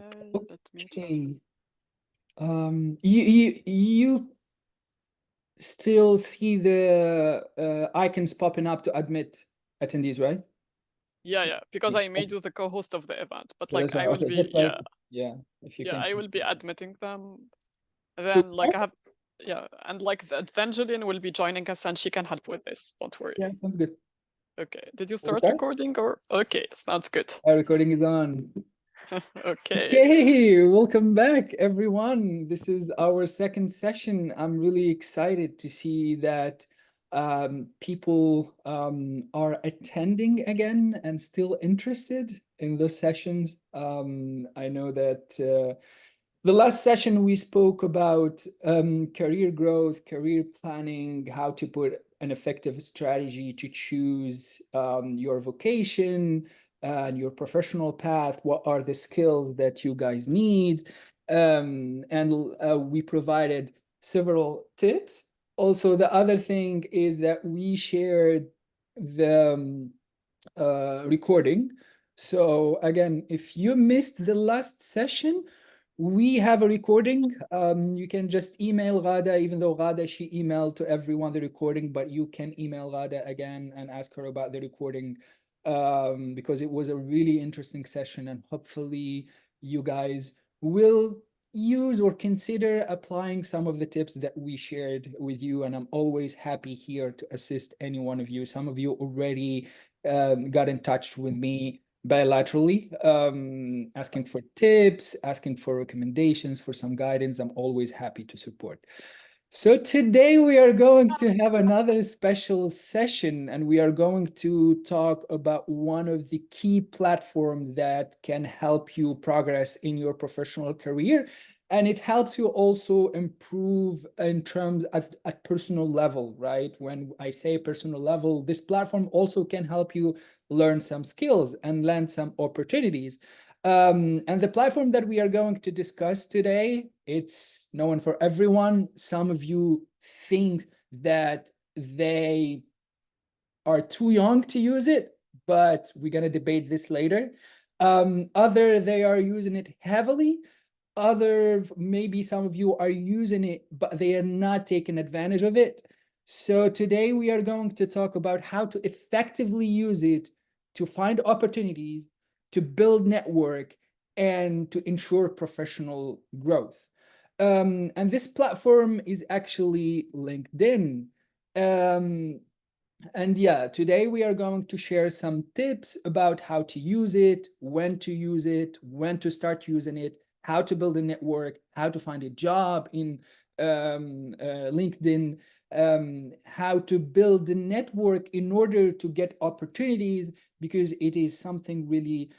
Okay, let me just. Okay. You still see the icons popping up to admit attendees, right? Yeah, because Yeah. I made you the co-host of the event, but So like that's why. I will Okay, be, just like yeah, if you yeah, can. I will be admitting them. Should we Then like start? I have, yeah, and like then Julian will be joining us and she can help with this. Don't worry. Yeah, sounds good. Okay, did you Shall we start start? recording or? Okay, sounds good. Our recording is on. Okay. Hey, welcome back, everyone. This is our second session. I'm really excited to see that people are attending again and still interested in those sessions. I know that the last session we spoke about career growth, career planning, how to put an effective strategy to choose your vocation and your professional path. What are the skills that you guys need? And we provided several tips. Also, the other thing is that we shared the recording. So again, if you missed the last session, we have a recording. You can just email Ghada, even though Ghada, she emailed to everyone the recording, but you can email Ghada again and ask her about the recording because it was a really interesting session, and hopefully you guys will use or consider applying some of the tips that we shared with you. And I'm always happy here to assist any one of you. Some of you already got in touch with me bilaterally, asking for tips, asking for recommendations, for some guidance. I'm always happy to support. So today we are going to have another special session, and we are going to talk about one of the key platforms that can help you progress in your professional career. And it helps you also improve in terms at personal level, right? When I say personal level, this platform also can help you learn some skills and land some opportunities. And the platform that we are going to discuss today, it's known for everyone. Some of you think that they are too young to use it, but we're going to debate this later. Other, they are using it heavily. Other, maybe some of you are using it, but they are not taking advantage of it. So today we are going to talk about how to effectively use it to find opportunities, to build network, and to ensure professional growth. And this platform is actually LinkedIn. Um, and yeah, today we are going to share some tips about how to use it, when to use it, when to start using it, how to build a network, how to find a job in LinkedIn, how to build the network in order to get opportunities, because it is something really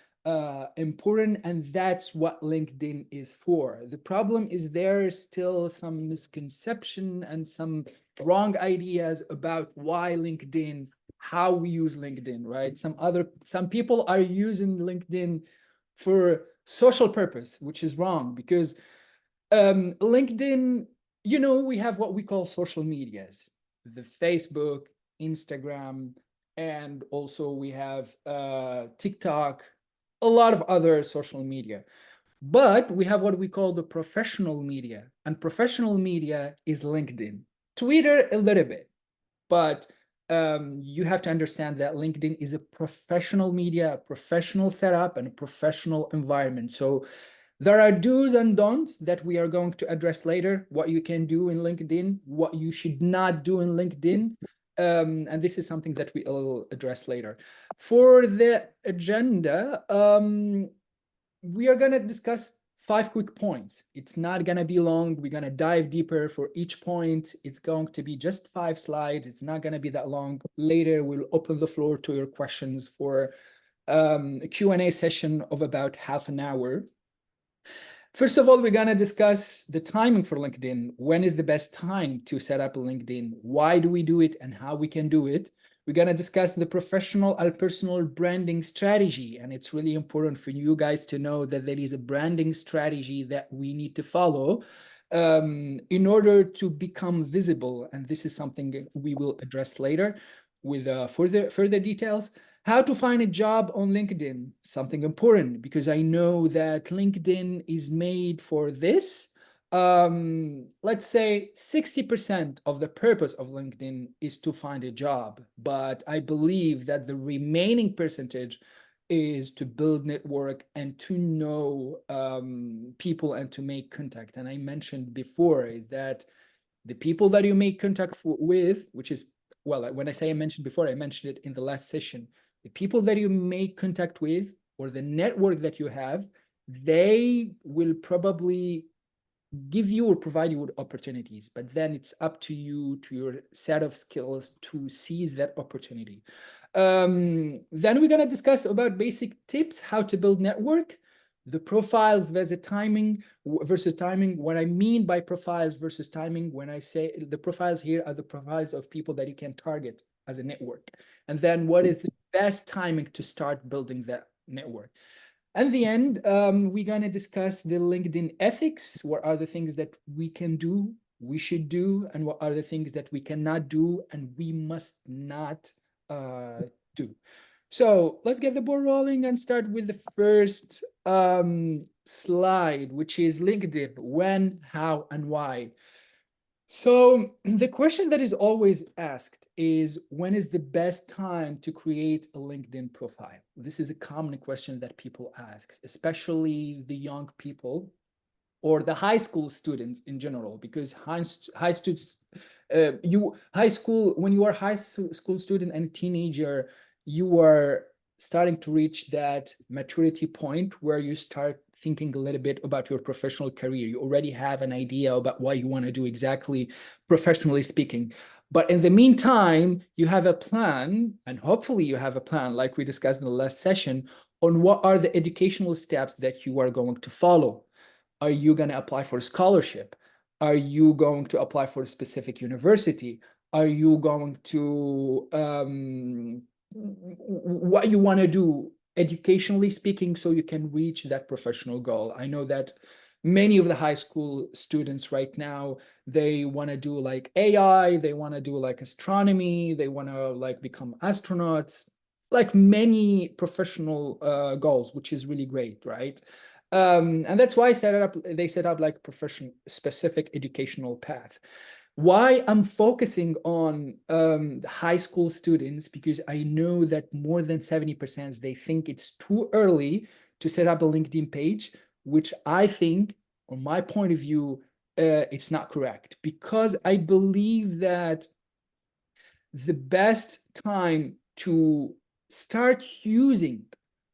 important, and that's what LinkedIn is for. The problem is there is still some misconception and some wrong ideas about why LinkedIn, how we use LinkedIn, right? Some people are using LinkedIn for social purpose, which is wrong, because LinkedIn, we have what we call social medias, the Facebook, Instagram, and also we have TikTok, a lot of other social media. But we have what we call the professional media, and professional media is LinkedIn. Twitter, a little bit, but you have to understand that LinkedIn is a professional media, a professional setup, and a professional environment. So there are do's and don'ts that we are going to address later, what you can do in LinkedIn, what you should not do in LinkedIn. And this is something that we will address later. For the agenda, we are going to discuss 5 quick points. It's not going to be long. We're going to dive deeper for each point. It's going to be just 5 slides. It's not going to be that long. Later, we'll open the floor to your questions for a Q&A session of about half an hour. First of all, we're going to discuss the timing for LinkedIn. When is the best time to set up a LinkedIn? Why do we do it and how we can do it? We're going to discuss the professional and personal branding strategy. And it's really important for you guys to know that there is a branding strategy that we need to follow in order to become visible. And this is something we will address later with further details. How to find a job on LinkedIn, something important, because I know that LinkedIn is made for this. Let's say 60% of the purpose of LinkedIn is to find a job, but I believe that the remaining percentage is to build network and to know people and to make contact. And I mentioned before is that the people that you make contact with, which is, well, when I say I mentioned before, I mentioned it in the last session, the people that you make contact with or the network that you have, they will probably give you or provide you with opportunities, but then it's up to you, to your set of skills to seize that opportunity. Then we're going to discuss about basic tips, how to build network, the profiles versus timing. What I mean by profiles versus timing, when I say the profiles here are the profiles of people that you can target as a network. And then what is the best timing to start building that network? At the end, we're going to discuss the LinkedIn ethics. What are the things that we can do, we should do, and what are the things that we cannot do and we must not do. So let's get the ball rolling and start with the first slide, which is LinkedIn, when, how, and why. So the question that is always asked is, when is the best time to create a LinkedIn profile? This is a common question that people ask, especially the young people or the high school students in general, because high students, when you are high school student and teenager, you are starting to reach that maturity point where you start thinking a little bit about your professional career. You already have an idea about what you want to do exactly, professionally speaking. But in the meantime, you have a plan, and hopefully you have a plan, like we discussed in the last session, on what are the educational steps that you are going to follow. Are you going to apply for a scholarship? Are you going to apply for a specific university? Are you going to, what you want to do educationally speaking, so you can reach that professional goal? I know that many of the high school students right now, they want to do like AI, they want to do like astronomy, they want to like become astronauts, like many professional goals, which is really great, right? And that's why they set up like profession specific educational path. Why I'm focusing on high school students, because I know that more than 70% they think it's too early to set up a LinkedIn page, which I think, on my point of view, it's not correct, because I believe that the best time to start using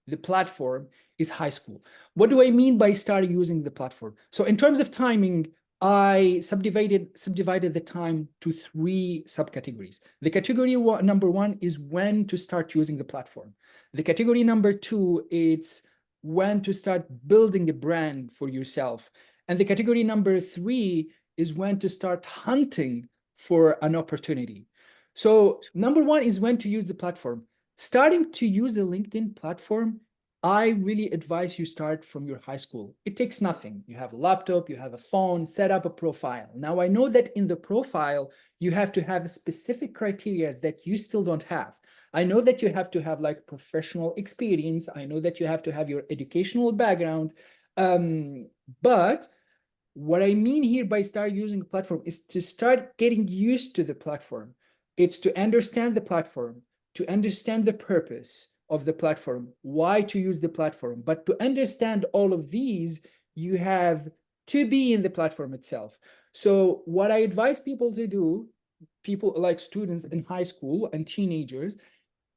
the platform is high school. What do I mean by start using the platform? So in terms of timing, I subdivided the time to 3 subcategories. The category number 1 is when to start using the platform. The category number 2, it's when to start building a brand for yourself. And the category number 3 is when to start hunting for an opportunity. So number 1 is when to use the platform. Starting to use the LinkedIn platform, I really advise you start from your high school. It takes nothing. You have a laptop, you have a phone, set up a profile. Now, I know that in the profile, you have to have specific criteria that you still don't have. I know that you have to have like professional experience. I know that you have to have your educational background. But what I mean here by start using the platform is to start getting used to the platform. It's to understand the platform, to understand the purpose of the platform, why to use the platform. But to understand all of these, you have to be in the platform itself. So what I advise people to do, people like students in high school and teenagers,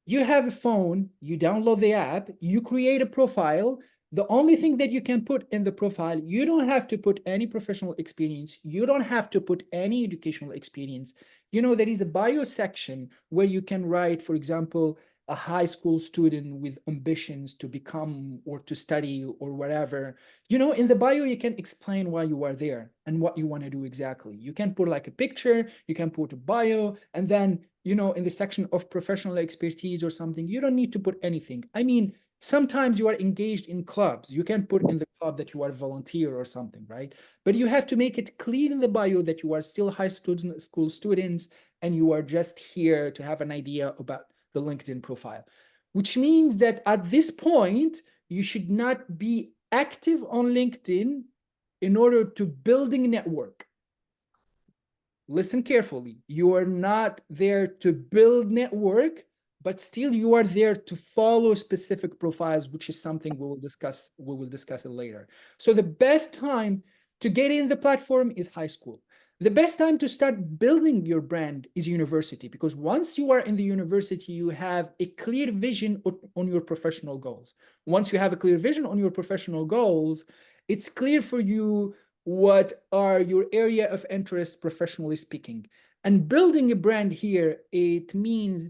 you have a phone, you download the app, you create a profile. The only thing that you can put in the profile, you don't have to put any professional experience. You don't have to put any educational experience. You know, there is a bio section where you can write, for example, a high school student with ambitions to become or to study or whatever. You know, in the bio, you can explain why you are there and what you want to do exactly. You can put like a picture, you can put a bio, and then, you know, in the section of professional expertise or something, you don't need to put anything. I mean, sometimes you are engaged in clubs. You can put in the club that you are a volunteer or something, right? But you have to make it clear in the bio that you are still high school students and you are just here to have an idea about the LinkedIn profile. which means that at this point, you should not be active on LinkedIn in order to building network. Listen carefully. You are not there to build network, but still you are there to follow specific profiles, which is something we will discuss. We will discuss it later. So the best time to get in the platform is high school. The best time to start building your brand is university, because once you are in the university, you have a clear vision on your professional goals. Once you have a clear vision on your professional goals, it's clear for you what are your area of interest professionally speaking. And building a brand here, it means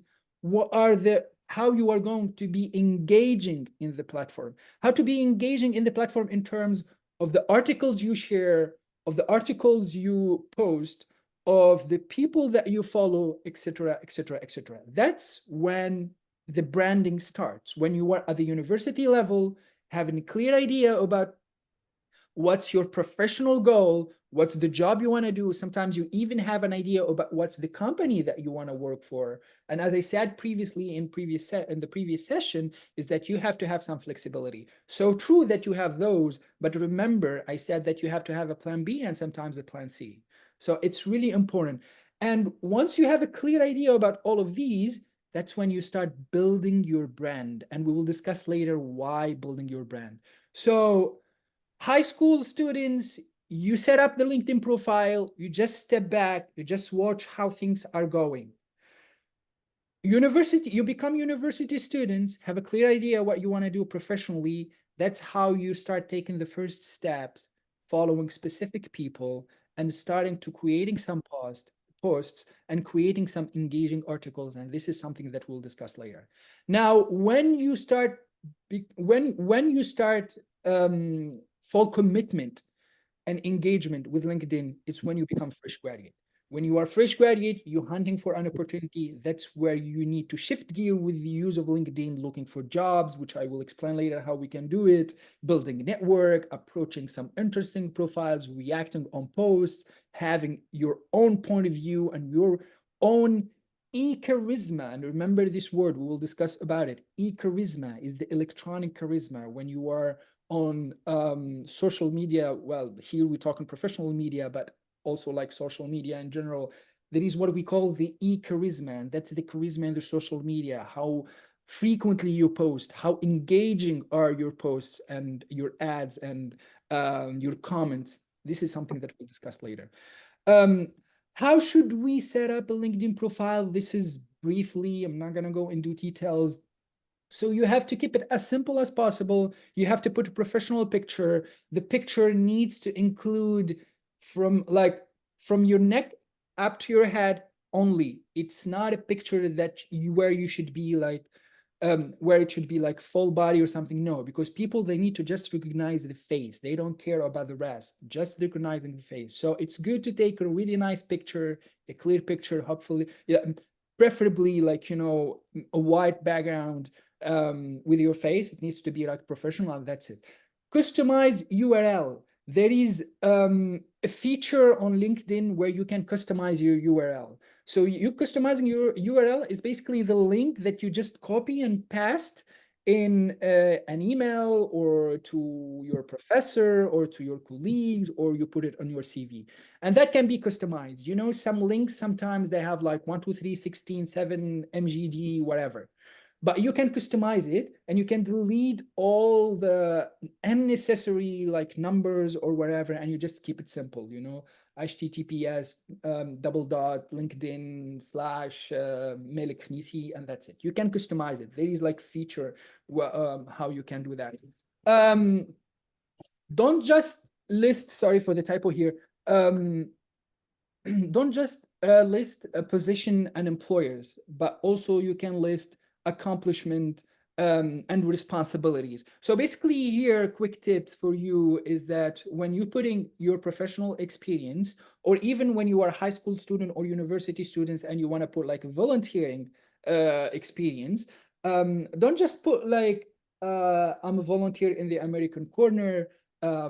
what are the how you are going to be engaging in the platform, how to be engaging in the platform in terms of the articles you share, of the articles you post, of the people that you follow, etc., etc., etc. That's when the branding starts, when you are at the university level, having a clear idea about what's your professional goal, what's the job you want to do. Sometimes you even have an idea about what's the company that you want to work for. And as I said previously in the previous session, is that you have to have some flexibility. So true that you have those, but remember, I said that you have to have a plan B and sometimes a plan C. So it's really important. And once you have a clear idea about all of these, that's when you start building your brand. And we will discuss later why building your brand. So high school students, you set up the LinkedIn profile, you just step back, you just watch how things are going. University, you become university students, have a clear idea what you want to do professionally. That's how you start taking the first steps, following specific people and starting to creating some posts and creating some engaging articles. And this is something that we'll discuss later. Now, when you start full commitment and engagement with LinkedIn, it's when you become fresh graduate. When you are fresh graduate, you're hunting for an opportunity. That's where you need to shift gear with the use of LinkedIn, looking for jobs, which I will explain later how we can do it, building a network, approaching some interesting profiles, reacting on posts, having your own point of view and your own e-charisma. And remember this word, we will discuss about it. E-charisma is the electronic charisma. When you are on social media, well, here we're talking professional media, but also like social media in general, there is what we call the e-charisma, and that's the charisma in the social media, how frequently you post, how engaging are your posts and your ads and your comments. This is something that we'll discuss later. How should we set up a LinkedIn profile? This is briefly, I'm not gonna go into details. So you have to keep it as simple as possible. You have to put a professional picture. The picture needs to include from your neck up to your head only. It's not a picture that where you should be like, where it should be like full body or something. No, because people, they need to just recognize the face. They don't care about the rest, just recognizing the face. So it's good to take a really nice picture, a clear picture, hopefully, yeah, preferably like, you know, a white background with your face. It needs to be like professional, and that's it. Customize URL. There is a feature on LinkedIn where you can customize your URL. So you customizing your URL is basically the link that you just copy and paste in an email or to your professor or to your colleagues, or you put it on your CV. And that can be customized. You know, some links, sometimes they have like 1, 2, 3, 16, 7, MGD, whatever. But you can customize it and you can delete all the unnecessary like numbers or whatever, and you just keep it simple, you know, HTTPS :/LinkedIn / Malik Khnisi, and that's it. You can customize it. There is like feature how you can do that. Don't just list, sorry for the typo here. Don't just list a position and employers, but also you can list accomplishment and responsibilities. So basically here, quick tips for you is that when you're putting your professional experience, or even when you are a high school student or university students and you want to put like a volunteering experience, don't just put like, I'm a volunteer in the American Corner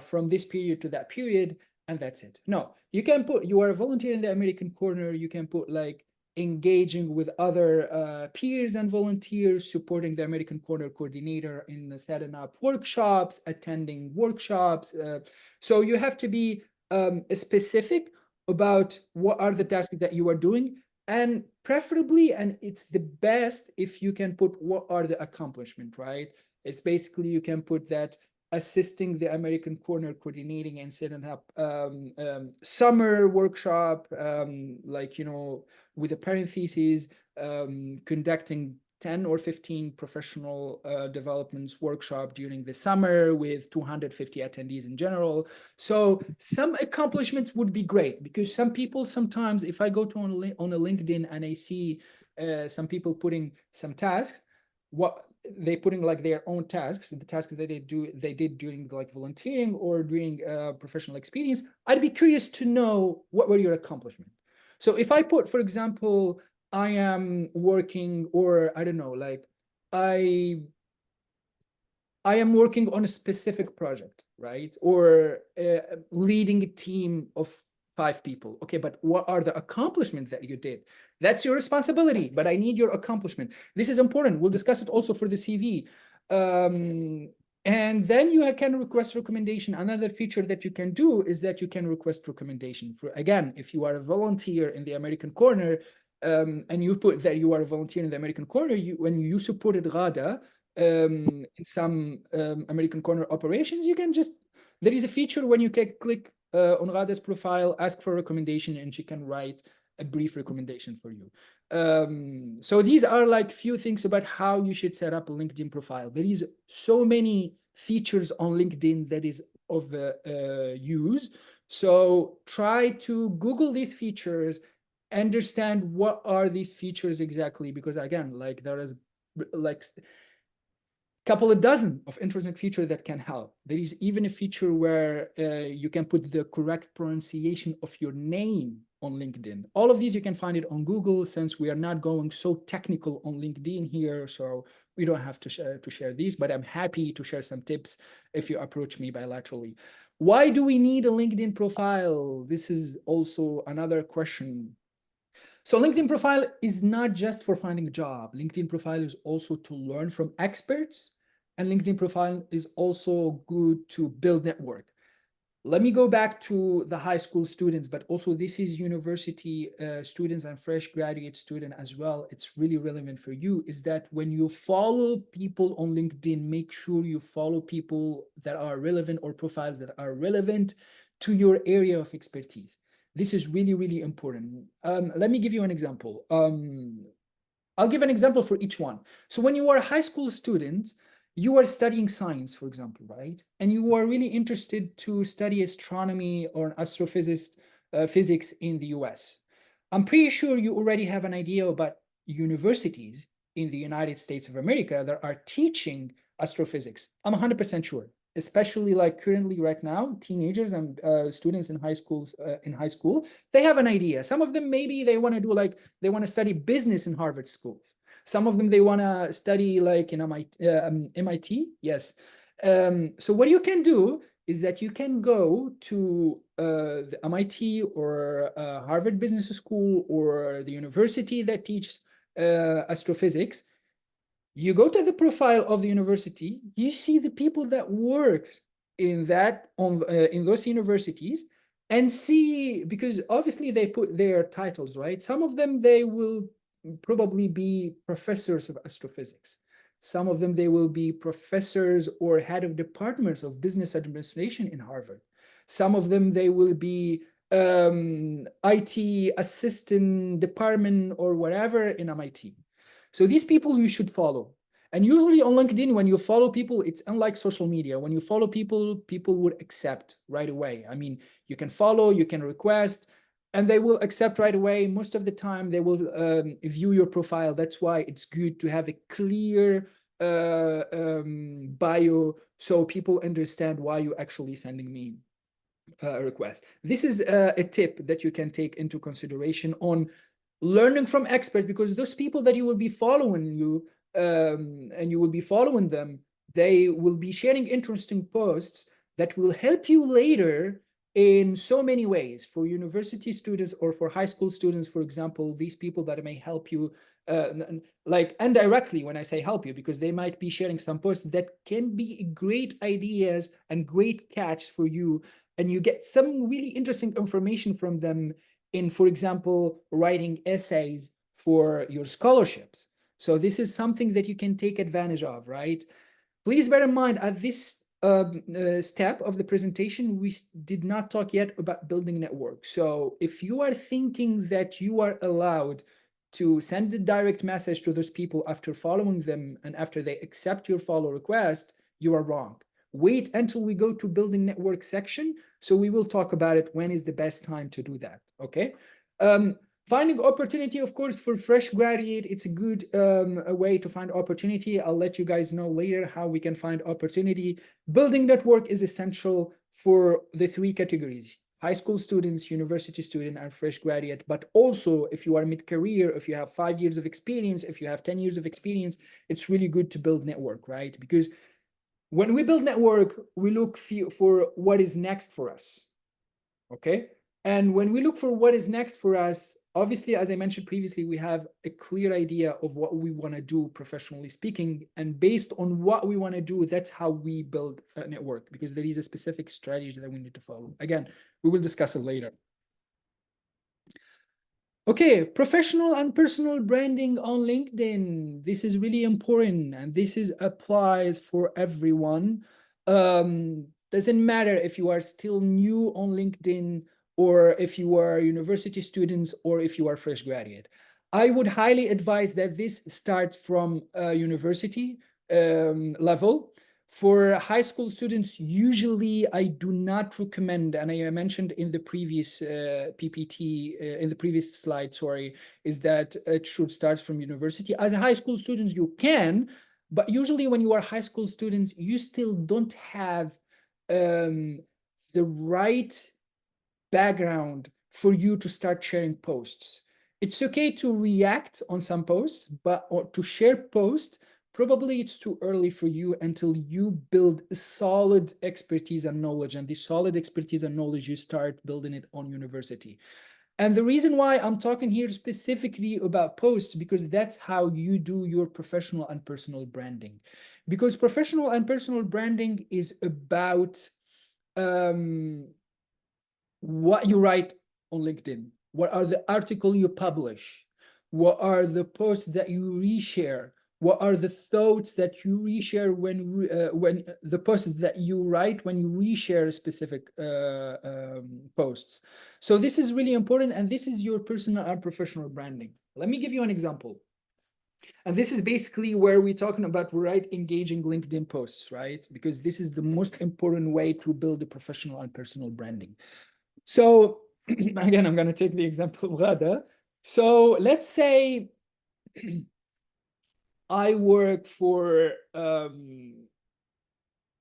from this period to that period, and that's it. No, you can put, you are a volunteer in the American Corner, you can put like engaging with other peers and volunteers, supporting the American Corner coordinator in setting up workshops, attending workshops. So you have to be specific about what are the tasks that you are doing, and preferably, and it's the best if you can put what are the accomplishment, right? It's basically, you can put that assisting the American Corner coordinating and setting up summer workshop, like, you know, with a parentheses, conducting 10 or 15 professional developments workshop during the summer with 250 attendees in general. So some accomplishments would be great, because some people sometimes, if I go to on a LinkedIn and I see some people putting some tasks, what they putting like their own tasks, the tasks that they did during like volunteering or during professional experience, I'd be curious to know what were your accomplishments. So if I put, for example, I am working, or I don't know, like I am working on a specific project, right? Or leading a team of 5 people. Okay, but what are the accomplishments that you did? That's your responsibility, but I need your accomplishment. This is important. We'll discuss it also for the CV. And then you can request recommendation. Another feature that you can do is that you can request recommendation. For, again, if you are a volunteer in the American Corner, and you put that you are a volunteer in the American Corner, when you supported Ghada in some American Corner operations, you can just, there is a feature when you can click on Ghada's profile, ask for a recommendation, and she can write a brief recommendation for you. So these are like few things about how you should set up a LinkedIn profile. There is so many features on LinkedIn that is of use. So try to Google these features, understand what are these features exactly, because again, like there is like couple of dozen of interesting features that can help. There is even a feature where you can put the correct pronunciation of your name on LinkedIn. All of these you can find it on Google, since we are not going so technical on LinkedIn here, so we don't have to share these, but I'm happy to share some tips if you approach me bilaterally. Why do we need a LinkedIn profile? This is also another question. So LinkedIn profile is not just for finding a job. LinkedIn profile is also to learn from experts, and LinkedIn profile is also good to build network. Let me go back to the high school students, but also this is university students and fresh graduate student as well. It's really relevant for you, is that when you follow people on LinkedIn, make sure you follow people that are relevant, or profiles that are relevant to your area of expertise. This is really, really important. Let me give you an example. I'll give an example for each one. So when you are a high school student, you are studying science, for example, right? And you are really interested to study astronomy or astrophysics physics in the US. I'm pretty sure you already have an idea about universities in the United States of America that are teaching astrophysics. I'm 100% sure, especially like currently right now, teenagers and students in high school, they have an idea. Some of them, maybe they want to do like, they want to study business in Harvard schools. Some of them, they want to study like in MIT, yes. So what you can do is that you can go to the MIT or Harvard Business School or the university that teaches astrophysics. You go to the profile of the university, you see the people that work in that in those universities, and see, because obviously they put their titles, right? Some of them, they will probably be professors of astrophysics. Some of them, they will be professors or head of departments of business administration in Harvard. Some of them, they will be IT assistant department or whatever in MIT. So these people you should follow. And usually on LinkedIn, when you follow people, it's unlike social media. When you follow people, people would accept right away. I mean, you can follow, you can request, and they will accept right away. Most of the time, they will view your profile. That's why it's good to have a clear bio, so people understand why you're actually sending me a request. This is a tip that you can take into consideration on learning from experts, because those people that you will be following you and you will be following them, they will be sharing interesting posts that will help you later in so many ways for university students or for high school students, for example, these people that may help you, like indirectly when I say help you, because they might be sharing some posts that can be great ideas and great catch for you. And you get some really interesting information from them in, for example, writing essays for your scholarships. So this is something that you can take advantage of, right? Please bear in mind at this step of the presentation, we did not talk yet about building network. So if you are thinking that you are allowed to send a direct message to those people after following them and after they accept your follow request, you are wrong. Wait until we go to building network section. So we will talk about it when is the best time to do that, okay? Finding opportunity, of course, for fresh graduate, it's a good a way to find opportunity. I'll let you guys know later how we can find opportunity. Building network is essential for the three categories: high school students, university student, and fresh graduate. But also, if you are mid-career, if you have 5 years of experience, if you have 10 years of experience, it's really good to build network, right? Because when we build network, we look for what is next for us, okay? And when we look for what is next for us, obviously, as I mentioned previously, we have a clear idea of what we want to do professionally speaking. And based on what we want to do, that's how we build a network, because there is a specific strategy that we need to follow. Again, we will discuss it later. Okay, professional and personal branding on LinkedIn. This is really important, and this is applies for everyone. Doesn't matter if you are still new on LinkedIn, or if you are university students, or if you are fresh graduate. I would highly advise that this starts from university level. For high school students, usually I do not recommend, and I mentioned in the previous PPT, in the previous slide, sorry, is that it should start from university. As a high school students, you can, but usually when you are high school students, you still don't have the right background for you to start sharing posts. It's okay to react on some posts, but or to share posts, probably it's too early for you until you build a solid expertise and knowledge. And this solid expertise and knowledge, you start building it on university. And the reason why I'm talking here specifically about posts, because that's how you do your professional and personal branding. Because professional and personal branding is about what you write on LinkedIn, what are the articles you publish, what are the posts that you reshare, what are the thoughts that you reshare when the posts that you write when you reshare specific posts. So this is really important, and this is your personal and professional branding. Let me give you an example. And this is basically where we're talking about right engaging LinkedIn posts, right? Because this is the most important way to build a professional and personal branding. So again, I'm going to take the example of Ghada. So let's say I work for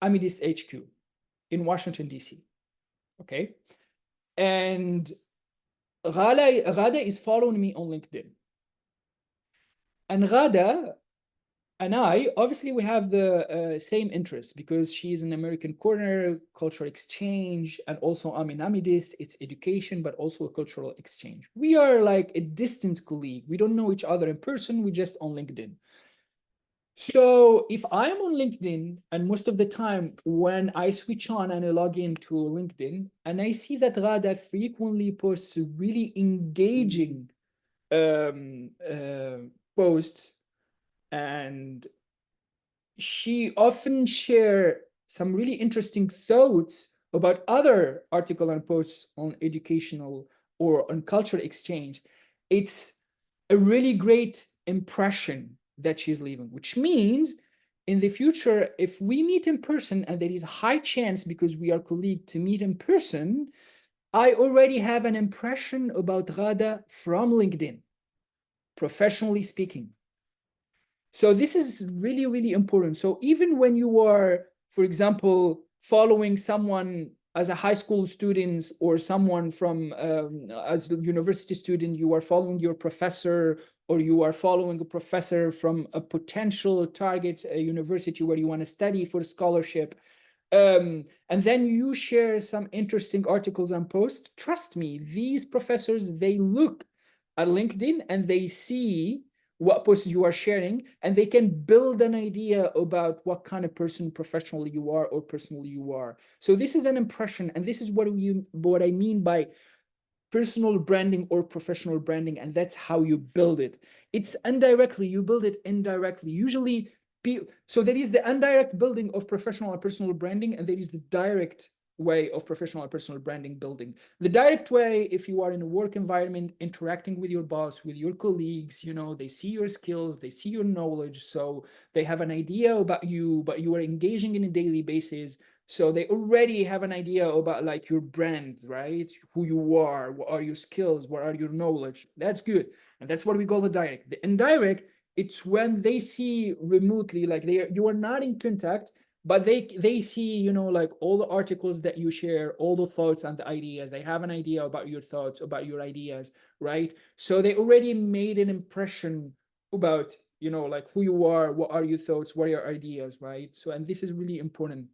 Amidist HQ in Washington, D.C. Okay. And Ghada is following me on LinkedIn. And Ghada and I, obviously, we have the same interests because she's an American Corner, cultural exchange, and also I'm an Amidist. It's education, but also a cultural exchange. We are like a distant colleague. We don't know each other in person. We just on LinkedIn. So if I'm on LinkedIn, and most of the time when I switch on and I log into LinkedIn, and I see that Ghada frequently posts really engaging posts, and she often share some really interesting thoughts about other articles and posts on educational or on cultural exchange. It's a really great impression that she's leaving, which means in the future, if we meet in person, and there is a high chance because we are colleagues to meet in person, I already have an impression about Ghada from LinkedIn, professionally speaking. So this is really, really important. So even when you are, for example, following someone as a high school student or someone from as a university student, you are following your professor, or you are following a professor from a potential target a university where you want to study for scholarship. and then you share some interesting articles and posts, trust me, these professors, they look at LinkedIn and they see what posts you are sharing, and they can build an idea about what kind of person professionally you are or personally you are. So this is an impression, and this is what I mean by personal branding or professional branding, and that's how you build it. It's indirectly, you build it indirectly. Usually, so there is the indirect building of professional and personal branding, and there is the direct way of professional and personal branding building. The direct way, if you are in a work environment, interacting with your boss, with your colleagues, you know, they see your skills, they see your knowledge, so they have an idea about you, but you are engaging in a daily basis. So they already have an idea about like your brand, right? Who you are, what are your skills, what are your knowledge. That's good. And that's what we call the direct. The indirect, it's when they see remotely, like you are not in contact, but they see, you know, like all the articles that you share, all the thoughts and the ideas. They have an idea about your thoughts, about your ideas, right? So they already made an impression about, you know, like who you are, what are your thoughts, what are your ideas, right? So, and this is really important.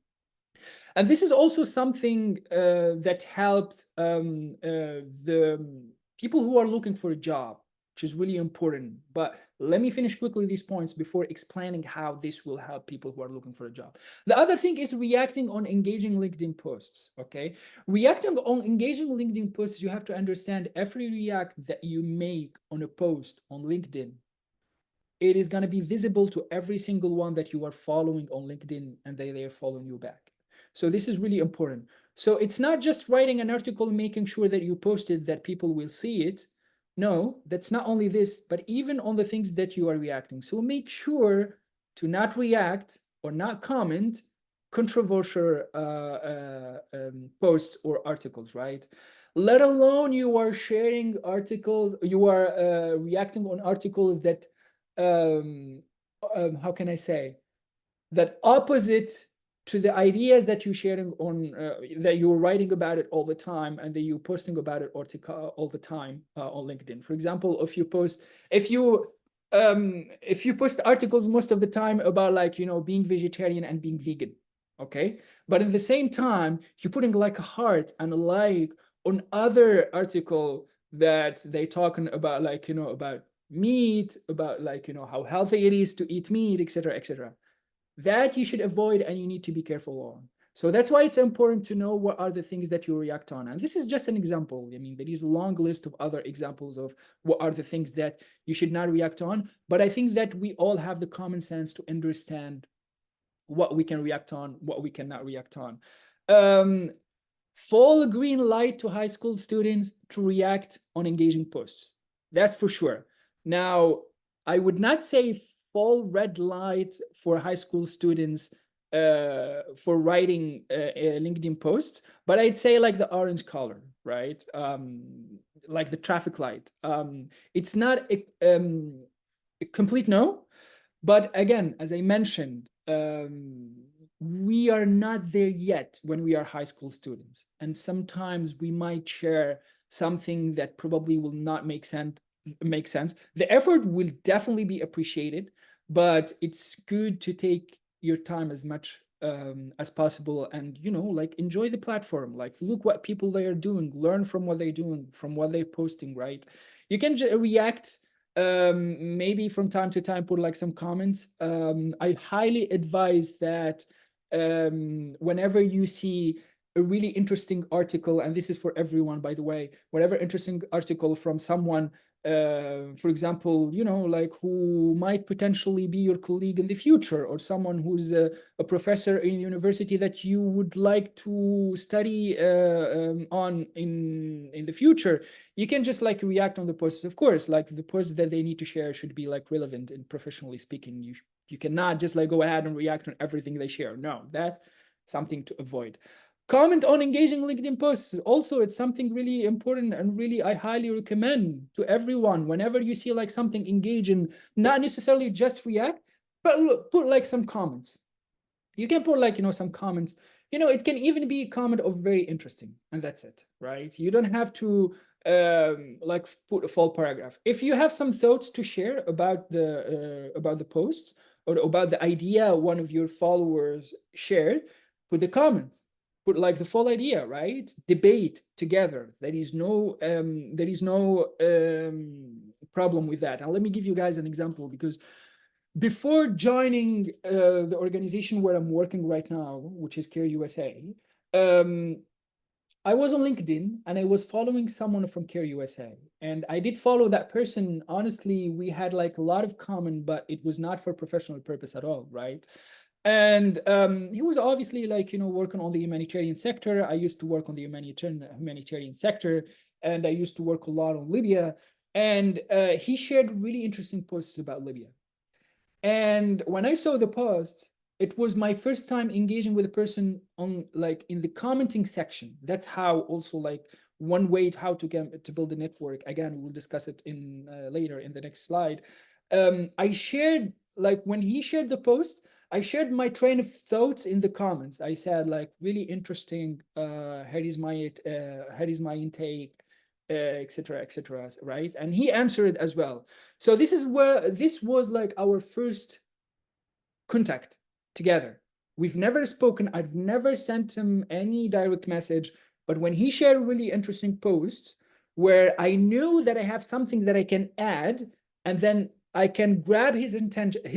And this is also something that helps the people who are looking for a job, which is really important. But let me finish quickly these points before explaining how this will help people who are looking for a job. The other thing is reacting on engaging LinkedIn posts, okay? Reacting on engaging LinkedIn posts, you have to understand every react that you make on a post on LinkedIn, it is going to be visible to every single one that you are following on LinkedIn, and they are following you back. So this is really important. So it's not just writing an article, making sure that you posted that people will see it. No, that's not only this, but even on the things that you are reacting. So make sure to not react or not comment controversial posts or articles, right? Let alone you are sharing articles, you are reacting on articles that, how can I say, that opposite to the ideas that you're sharing on, that you're writing about it all the time, and that you're posting about it all the time on LinkedIn. For example, if you post articles most of the time about, like, you know, being vegetarian and being vegan, okay, but at the same time you're putting like a heart and a like on other article that they talking about, like, you know, about meat, about, like, you know, how healthy it is to eat meat, etc., etc., that you should avoid and you need to be careful on. So that's why it's important to know what are the things that you react on. And this is just an example. I mean, there is a long list of other examples of what are the things that you should not react on. But I think that we all have the common sense to understand what we can react on, what we cannot react on. Full green light to high school students to react on engaging posts. That's for sure. Now, I would not say full red light for high school students for writing LinkedIn posts, but I'd say like the orange color, right? Like the traffic light. It's not a complete no, but again, as I mentioned, we are not there yet when we are high school students. And sometimes we might share something that probably will not make sense. The effort will definitely be appreciated, but it's good to take your time as much as possible, and, you know, like, enjoy the platform, like, look what people they are doing, learn from what they're doing, from what they're posting, right? You can react, maybe from time to time, put like some comments. I highly advise that whenever you see a really interesting article, and this is for everyone, by the way, whatever interesting article from someone, for example, you know, like, who might potentially be your colleague in the future, or someone who's a professor in university that you would like to study on in the future, you can just like react on the posts. Of course, like, the posts that they need to share should be like relevant and professionally speaking. You cannot just like go ahead and react on everything they share. No, that's something to avoid. Comment on engaging LinkedIn posts. Also, it's something really important, and really I highly recommend to everyone, whenever you see like something engaging, not necessarily just react, but put like some comments. You can put like, you know, some comments, you know, it can even be a comment of very interesting, and that's it, right? You don't have to like put a full paragraph. If you have some thoughts to share about the posts, or about the idea one of your followers shared, put the comments, put like the full idea, right? Debate together. There is no problem with that. And let me give you guys an example, because before joining the organization where I'm working right now, which is Care USA, I was on LinkedIn and I was following someone from Care USA, and I did follow that person. Honestly, we had like a lot of common, but it was not for professional purpose at all, right? And he was obviously like, working on the humanitarian sector. I used to work on the humanitarian sector, and I used to work a lot on Libya. And he shared really interesting posts about Libya. And when I saw the posts, it was my first time engaging with a person on like in the commenting section. That's how also like one way how to get to build a network. Again, we'll discuss it in later in the next slide. I shared, like when he shared the post, I shared my train of thoughts in the comments. I said like, really interesting. Here is my intake, etc., etc. Right? And he answered as well. So this was like our first contact together. We've never spoken. I've never sent him any direct message, but when he shared really interesting posts where I knew that I have something that I can add, and then I can grab his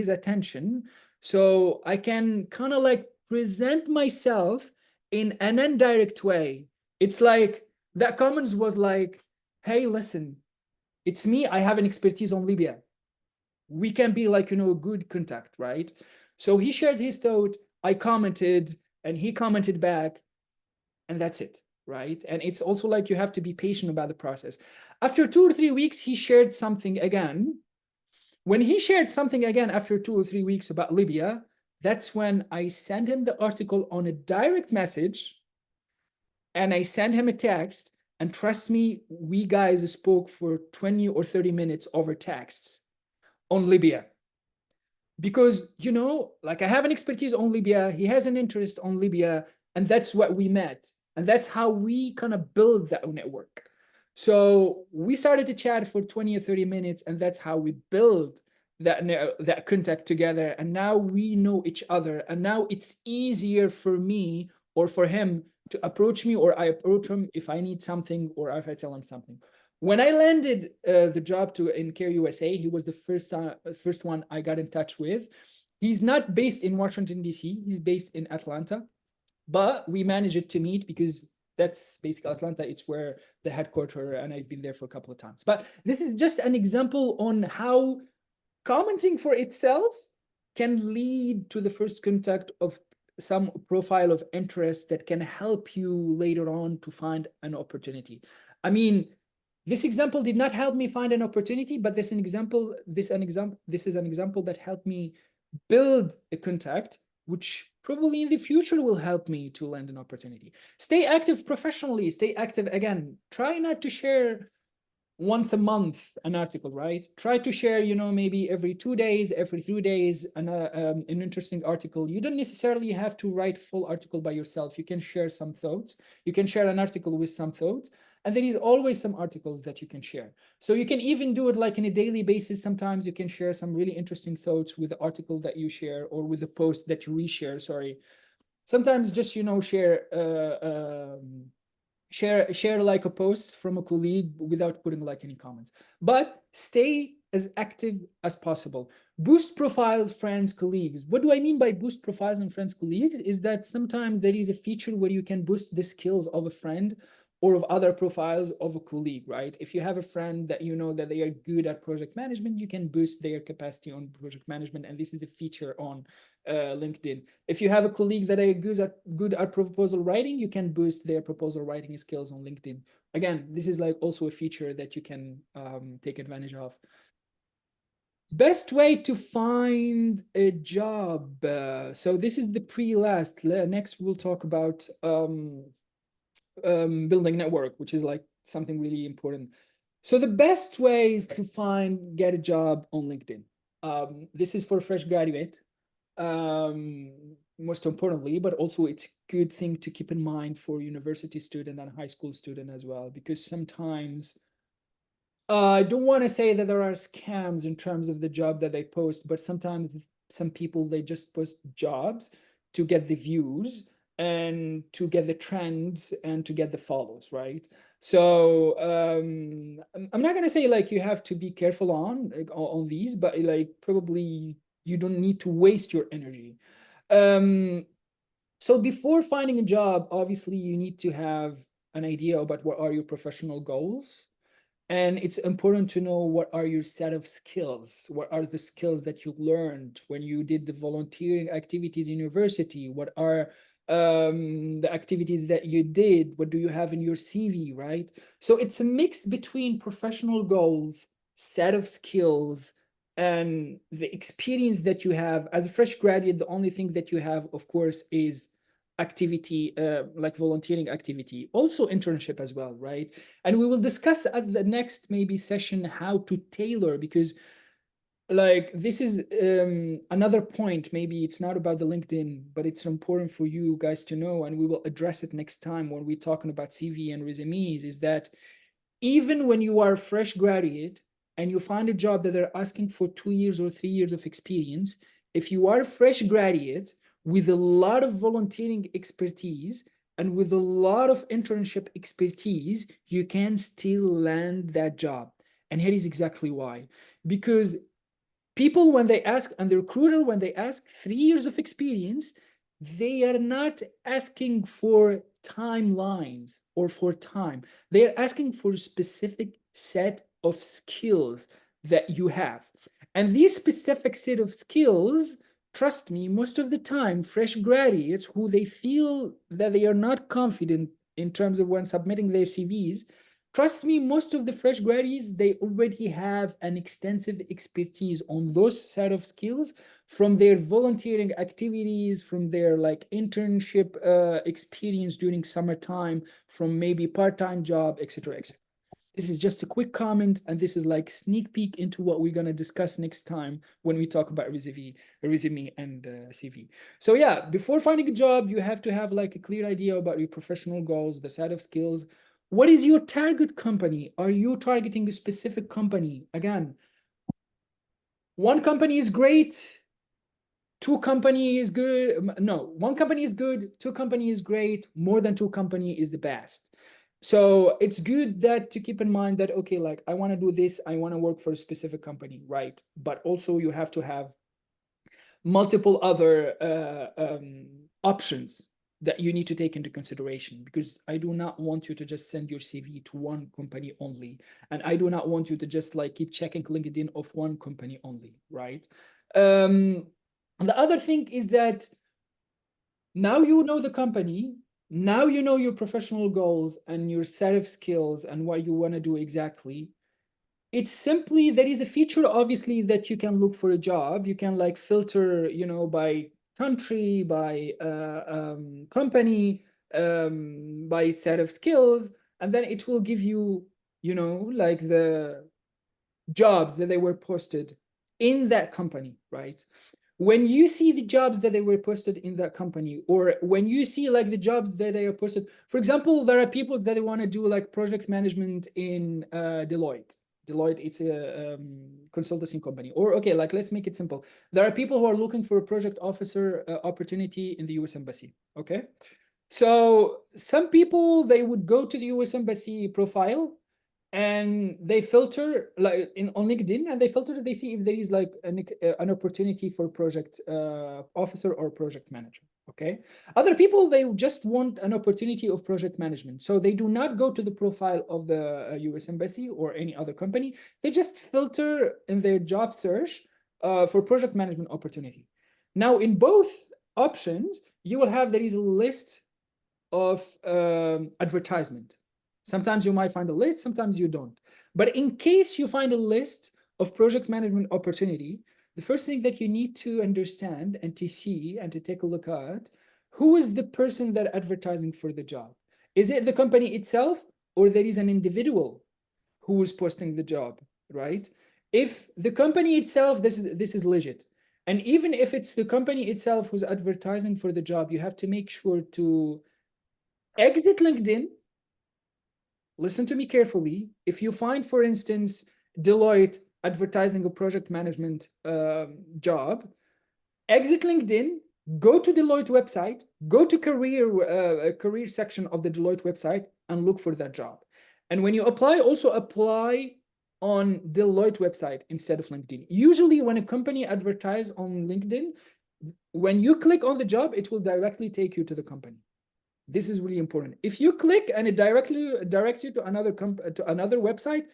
attention, so I can kind of like present myself in an indirect way. It's like that comments was like, hey, listen, it's me. I have an expertise on Libya. We can be like, a good contact, right? So he shared his thought, I commented, and he commented back, and that's it, right? And it's also like you have to be patient about the process. After 2 or 3 weeks, he shared something again. When he shared something again after 2 or 3 weeks about Libya, that's when I sent him the article on a direct message, and I sent him a text, and trust me, we guys spoke for 20 or 30 minutes over texts on Libya. Because, like I have an expertise on Libya, he has an interest on Libya, and that's what we met. And that's how we kind of build that network. So we started to chat for 20 or 30 minutes, and that's how we build that contact together. And now we know each other. And now it's easier for me or for him to approach me, or I approach him if I need something or if I tell him something. When I landed the job in Care USA, he was the first one I got in touch with. He's not based in Washington, D.C. He's based in Atlanta, but we managed to meet because that's basically Atlanta. It's where the headquarters, and I've been there for a couple of times. But this is just an example on how commenting for itself can lead to the first contact of some profile of interest that can help you later on to find an opportunity. I mean, this example did not help me find an opportunity, but this is an example that helped me build a contact, which probably in the future will help me to land an opportunity. Stay active professionally, stay active. Again, try not to share once a month an article, right? Try to share, maybe every 2 days, every 3 days, an interesting article. You don't necessarily have to write full article by yourself. You can share some thoughts. You can share an article with some thoughts. And there is always some articles that you can share. So you can even do it like in a daily basis. Sometimes you can share some really interesting thoughts with the article that you share or with the post that you reshare, sorry. Sometimes just, share like a post from a colleague without putting like any comments, but stay as active as possible. Boost profiles, friends, colleagues. What do I mean by boost profiles and friends, colleagues? Is that sometimes there is a feature where you can boost the skills of a friend or of other profiles of a colleague, right? If you have a friend that you know that they are good at project management, you can boost their capacity on project management. And this is a feature on LinkedIn. If you have a colleague that are good at proposal writing, you can boost their proposal writing skills on LinkedIn. Again, this is like also a feature that you can take advantage of. Best way to find a job. So this is the pre-last. Next, we'll talk about building network, which is like something really important. So the best ways to get a job on LinkedIn. This is for a fresh graduate, most importantly, but also it's a good thing to keep in mind for university student and high school student as well, because sometimes I don't want to say that there are scams in terms of the job that they post, but sometimes some people, they just post jobs to get the views. and to get the trends and to get the follows, right? So I'm not gonna say like you have to be careful on like, on these, but like probably you don't need to waste your energy. So before finding a job, obviously you need to have an idea about what are your professional goals. And it's important to know what are your set of skills. What are the skills that you learned when you did the volunteering activities in university? What are the activities that you did? What do you have in your CV, right? So it's a mix between professional goals, set of skills, and the experience that you have. As a fresh graduate, the only thing that you have, of course, is activity, like volunteering activity, also internship as well, right? And we will discuss at the next maybe session how to tailor, because like this is another point. Maybe it's not about the LinkedIn, but it's important for you guys to know, and we will address it next time when we're talking about CV and resumes, is that even when you are a fresh graduate and you find a job that they're asking for 2 years or 3 years of experience, if you are a fresh graduate with a lot of volunteering expertise and with a lot of internship expertise, you can still land that job. And here is exactly why. Because people, when they ask, and the recruiter, when they ask 3 years of experience, they are not asking for timelines or for time. They are asking for a specific set of skills that you have. And these specific set of skills, trust me, most of the time, fresh graduates who they feel that they are not confident in terms of when submitting their CVs, trust me, most of the fresh graduates, they already have an extensive expertise on those set of skills from their volunteering activities, from their like internship experience during summertime, from maybe part-time job, etc., etc. This is just a quick comment, and this is like sneak peek into what we're gonna discuss next time when we talk about resume and CV. So yeah, before finding a job, you have to have like a clear idea about your professional goals, the set of skills. What is your target company? Are you targeting a specific company? Again, one company is great, two company is good. No, one company is good, two company is great, more than two company is the best. So it's good that to keep in mind that, okay, like I want to do this, I want to work for a specific company, right? But also you have to have multiple other options that you need to take into consideration, because I do not want you to just send your CV to one company only. And I do not want you to just like keep checking LinkedIn of one company only, right? And the other thing is that now you know the company, now you know your professional goals and your set of skills and what you want to do exactly. It's simply, there is a feature obviously that you can look for a job. You can like filter, you know, by country, by company, by set of skills, and then it will give you, you know, like the jobs that they were posted in that company, right? When you see the jobs that they were posted in that company, or when you see like the jobs that they are posted, for example, there are people that they want to do like project management in Deloitte. Deloitte, it's a consulting company. Or okay, like let's make it simple. There are people who are looking for a project officer opportunity in the US Embassy. Okay, so some people, they would go to the US Embassy profile and they filter like on LinkedIn, and they filter, they see if there is like an opportunity for project officer or project manager. Okay, other people, they just want an opportunity of project management, so they do not go to the profile of the US Embassy or any other company. They just filter in their job search for project management opportunity. Now in both options, you will have, there is a list of advertisement. Sometimes you might find a list, sometimes you don't. But in case you find a list of project management opportunity, the first thing that you need to understand and to see and to take a look at, who is the person that advertising for the job? Is it the company itself, or there is an individual who is posting the job, right? If the company itself, this is legit. And even if it's the company itself who's advertising for the job, you have to make sure to exit LinkedIn. Listen to me carefully. If you find, for instance, Deloitte advertising a project management job, exit LinkedIn go to Deloitte website, go to career section of the Deloitte website and look for that job. And when you apply, also apply on Deloitte website instead of LinkedIn. Usually when a company advertises on LinkedIn, when you click on the job, it will directly take you to the company. This is really important. If you click and it directly directs you to another website,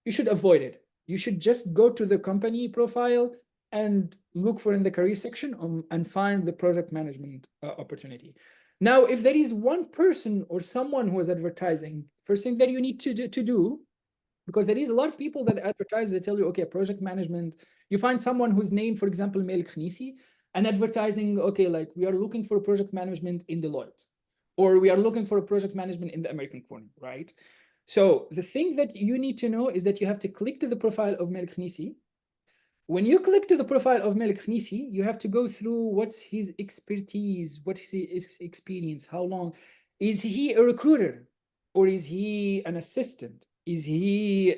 you should avoid it. You should just go to the company profile and look for in the career section and find the project management opportunity. Now, if there is one person or someone who is advertising, first thing that you need to do, because there is a lot of people that advertise, they tell you, okay, project management, you find someone whose name, for example, Malik Khnisi, and advertising, okay, like we are looking for project management in Deloitte, or we are looking for a project management in the American corner, right? So the thing that you need to know is that you have to click to the profile of Malik Khnisi. When you click to the profile of Malik Khnisi, you have to go through what's his expertise, what is his experience, how long. Is he a recruiter or is he an assistant? Is he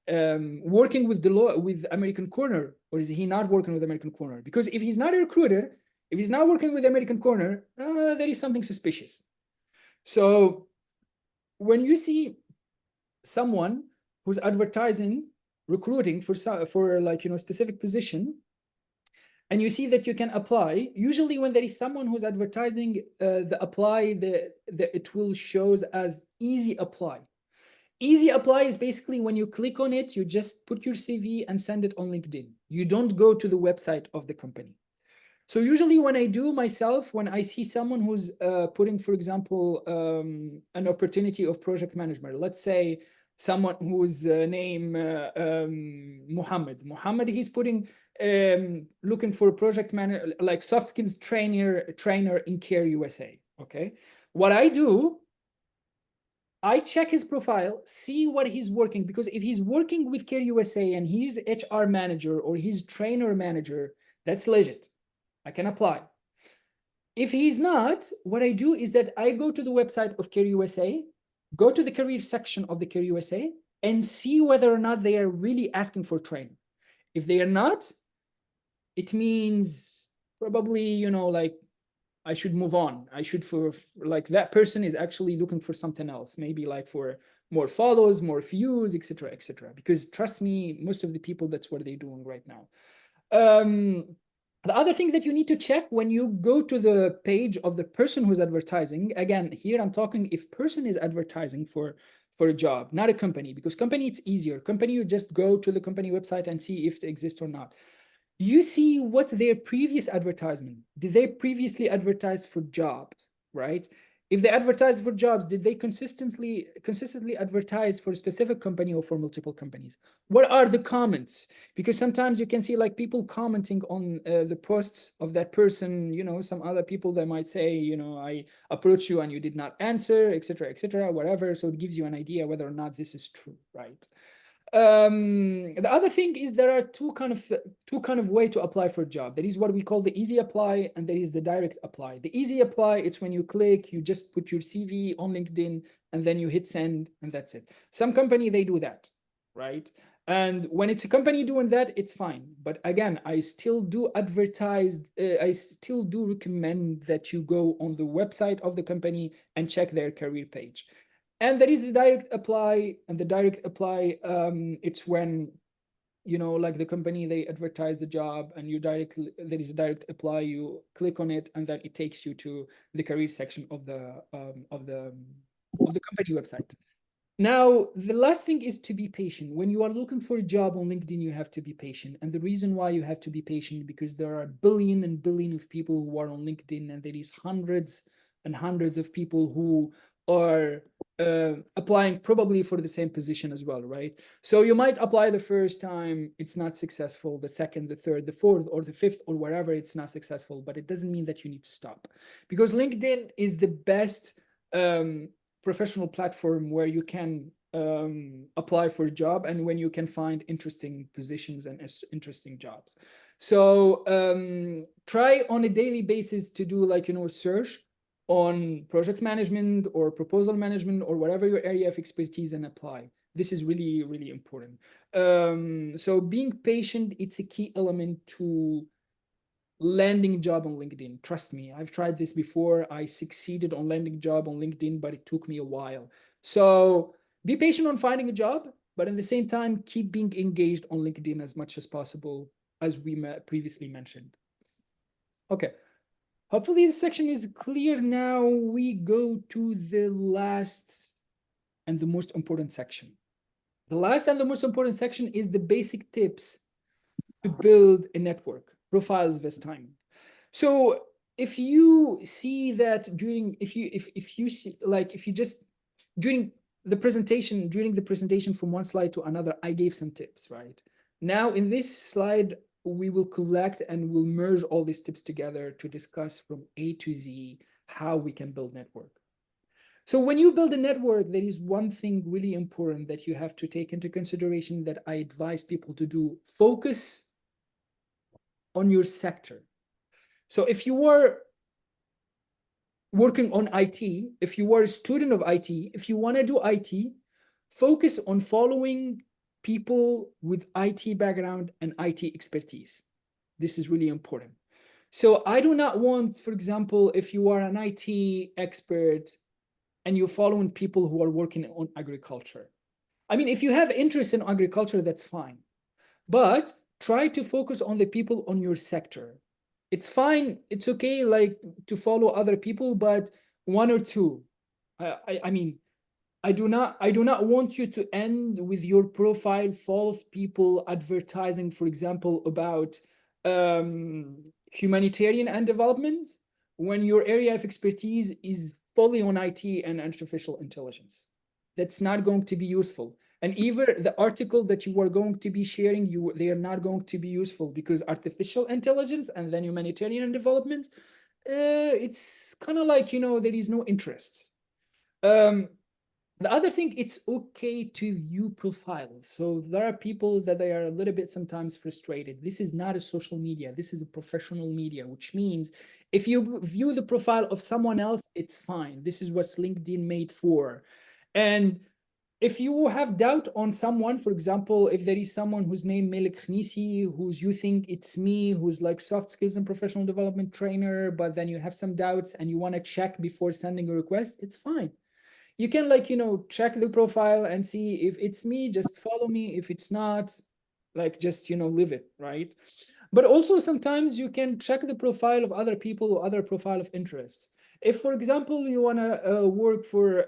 working with Deloitte, with American Corner, or is he not working with American Corner? Because if he's not a recruiter, if he's not working with American Corner, there is something suspicious. So when you see someone who's advertising recruiting for like, you know, specific position, and you see that you can apply, usually when there is someone who's advertising it will shows as easy apply. Easy apply is basically when you click on it, you just put your CV and send it on LinkedIn. You don't go to the website of the company. So usually when I do myself, when I see someone who's putting, for example, an opportunity of project management, let's say someone whose name Muhammad, he's putting looking for a project manager, like soft skills trainer in Care USA. Okay, what I do, I check his profile, see what he's working, because if he's working with Care USA and he's HR manager or he's trainer manager, that's legit. I can apply. If he's not, what I do is that I go to the website of Care USA, go to the career section of the Care USA, and see whether or not they are really asking for training. If they are not, it means probably, you know, like I should move on. I should like that person is actually looking for something else, maybe like for more follows, more views, etc., etc. Because trust me, most of the people, that's what they're doing right now. The other thing that you need to check when you go to the page of the person who's advertising, again, here I'm talking if person is advertising for a job, not a company, because company, it's easier. Company, you just go to the company website and see if they exist or not. You see what's their previous advertisement. Did they previously advertise for jobs, right? If they advertise for jobs, did they consistently advertise for a specific company or for multiple companies? What are the comments? Because sometimes you can see like people commenting on the posts of that person, you know, some other people that might say, you know, I approached you and you did not answer, etc., whatever. So it gives you an idea whether or not this is true, right? The other thing is there are two kind of way to apply for a job. There is what we call the easy apply, and there is the direct apply. The easy apply, it's when you click, you just put your CV on LinkedIn and then you hit send and that's it. Some company, they do that, right? And when it's a company doing that, it's fine. But again, I still do advertise, I still do recommend that you go on the website of the company and check their career page. And there is the direct apply, and the direct apply, it's when, you know, like the company, they advertise the job and you directly, there is a direct apply, you click on it and then it takes you to the career section of the company website. Now, the last thing is to be patient. When you are looking for a job on LinkedIn, you have to be patient. And the reason why you have to be patient, because there are billion and billion of people who are on LinkedIn, and there is hundreds and hundreds of people who are applying probably for the same position as well, right? So you might apply the first time, it's not successful, the second, the third, the fourth, or the fifth, or whatever, it's not successful, but it doesn't mean that you need to stop, because LinkedIn is the best professional platform where you can apply for a job and when you can find interesting positions and interesting jobs. So try on a daily basis to do like, you know, search on project management or proposal management or whatever your area of expertise, and apply. This is really, really important. So being patient, it's a key element to landing job on LinkedIn. Trust me, I've tried this before. I succeeded on landing job on LinkedIn, but it took me a while. So be patient on finding a job, but at the same time, keep being engaged on LinkedIn as much as possible, as we previously mentioned. Okay, hopefully this section is clear. Now we go to the last and the most important section. The last and the most important section is the basic tips to build a network, profiles vs timing. So if you see that during, if you see, like, if you just during the presentation from one slide to another, I gave some tips, right? Now in this slide, we will collect and we'll merge all these tips together to discuss from A to Z how we can build network. So when you build a network, there is one thing really important that you have to take into consideration that I advise people to do. Focus on your sector. So if you were working on IT, if you were a student of IT, if you want to do IT, focus on following people with IT background and IT expertise. This is really important. So I do not want, for example, if you are an IT expert and you're following people who are working on agriculture. I mean, if you have interest in agriculture, that's fine. But try to focus on the people on your sector. It's fine, it's okay, like, to follow other people, but one or two. I mean, I do not want you to end with your profile full of people advertising, for example, about humanitarian and development, when your area of expertise is fully on IT and artificial intelligence. That's not going to be useful. And even the article that you are going to be sharing, they are not going to be useful, because artificial intelligence and then humanitarian development, it's kind of like, there is no interest. The other thing, it's okay to view profiles. So there are people that they are a little bit sometimes frustrated. This is not a social media. This is a professional media, which means if you view the profile of someone else, it's fine. This is what LinkedIn made for. And if you have doubt on someone, for example, if there is someone whose name Melik Khnisi, who's you think it's me, who's like soft skills and professional development trainer, but then you have some doubts and you want to check before sending a request, it's fine. You can, like, check the profile and see if it's me, just follow me. If it's not, like, just, leave it, right? But also sometimes you can check the profile of other people or other profile of interests. If, for example, you want to work for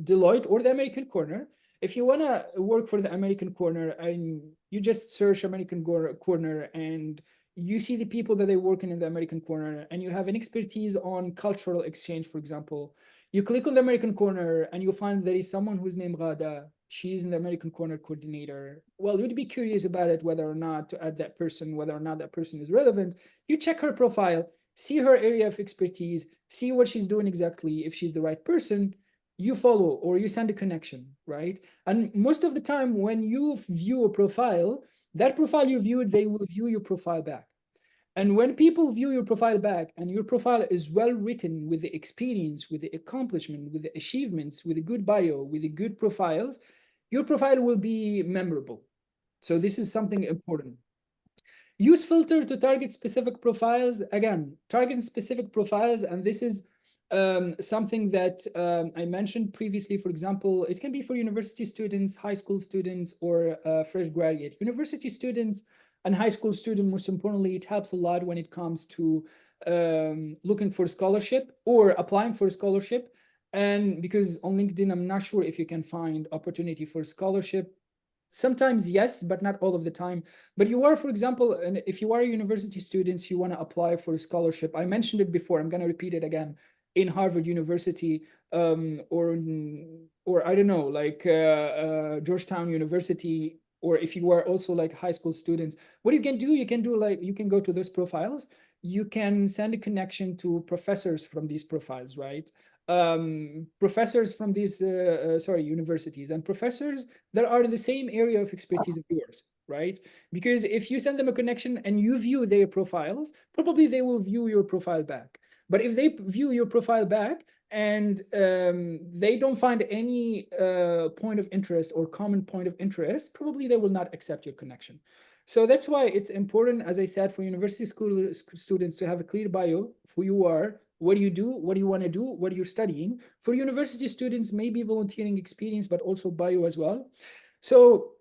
Deloitte or the American Corner, if you want to work for the American Corner and you just search American Corner and you see the people that they work in the American Corner and you have an expertise on cultural exchange, for example, you click on the American Corner and you'll find there is someone who's named Ghada. She's in the American Corner coordinator. Well, you'd be curious about it, whether or not to add that person, whether or not that person is relevant. You check her profile, see her area of expertise, see what she's doing exactly. If she's the right person, you follow or you send a connection, right? And most of the time when you view a profile, that profile you viewed, they will view your profile back. And when people view your profile back and your profile is well written with the experience, with the accomplishment, with the achievements, with a good bio, with the good profiles, your profile will be memorable. So this is something important. Use filter to target specific profiles. Again, target specific profiles. And this is something that I mentioned previously. For example, it can be for university students, high school students, or fresh graduate. University students and high school student, most importantly, it helps a lot when it comes to looking for scholarship or applying for a scholarship. And because on LinkedIn, I'm not sure if you can find opportunity for scholarship. Sometimes yes, but not all of the time. But you are, for example, and if you are a university student, you want to apply for a scholarship. I mentioned it before, I'm going to repeat it again, in Harvard University, or I don't know, like Georgetown University, or if you are also like high school students, what you can do like, you can go to those profiles, you can send a connection to professors from these profiles, right? Professors from these universities, and professors that are in the same area of expertise of yours, right? Because if you send them a connection and you view their profiles, probably they will view your profile back. But if they view your profile back and they don't find any point of interest or common point of interest, probably they will not accept your connection. So that's why it's important, as I said, for university school students to have a clear bio of who you are, what do you do, what do you want to do, what you're studying. For university students, maybe volunteering experience, but also bio as well. So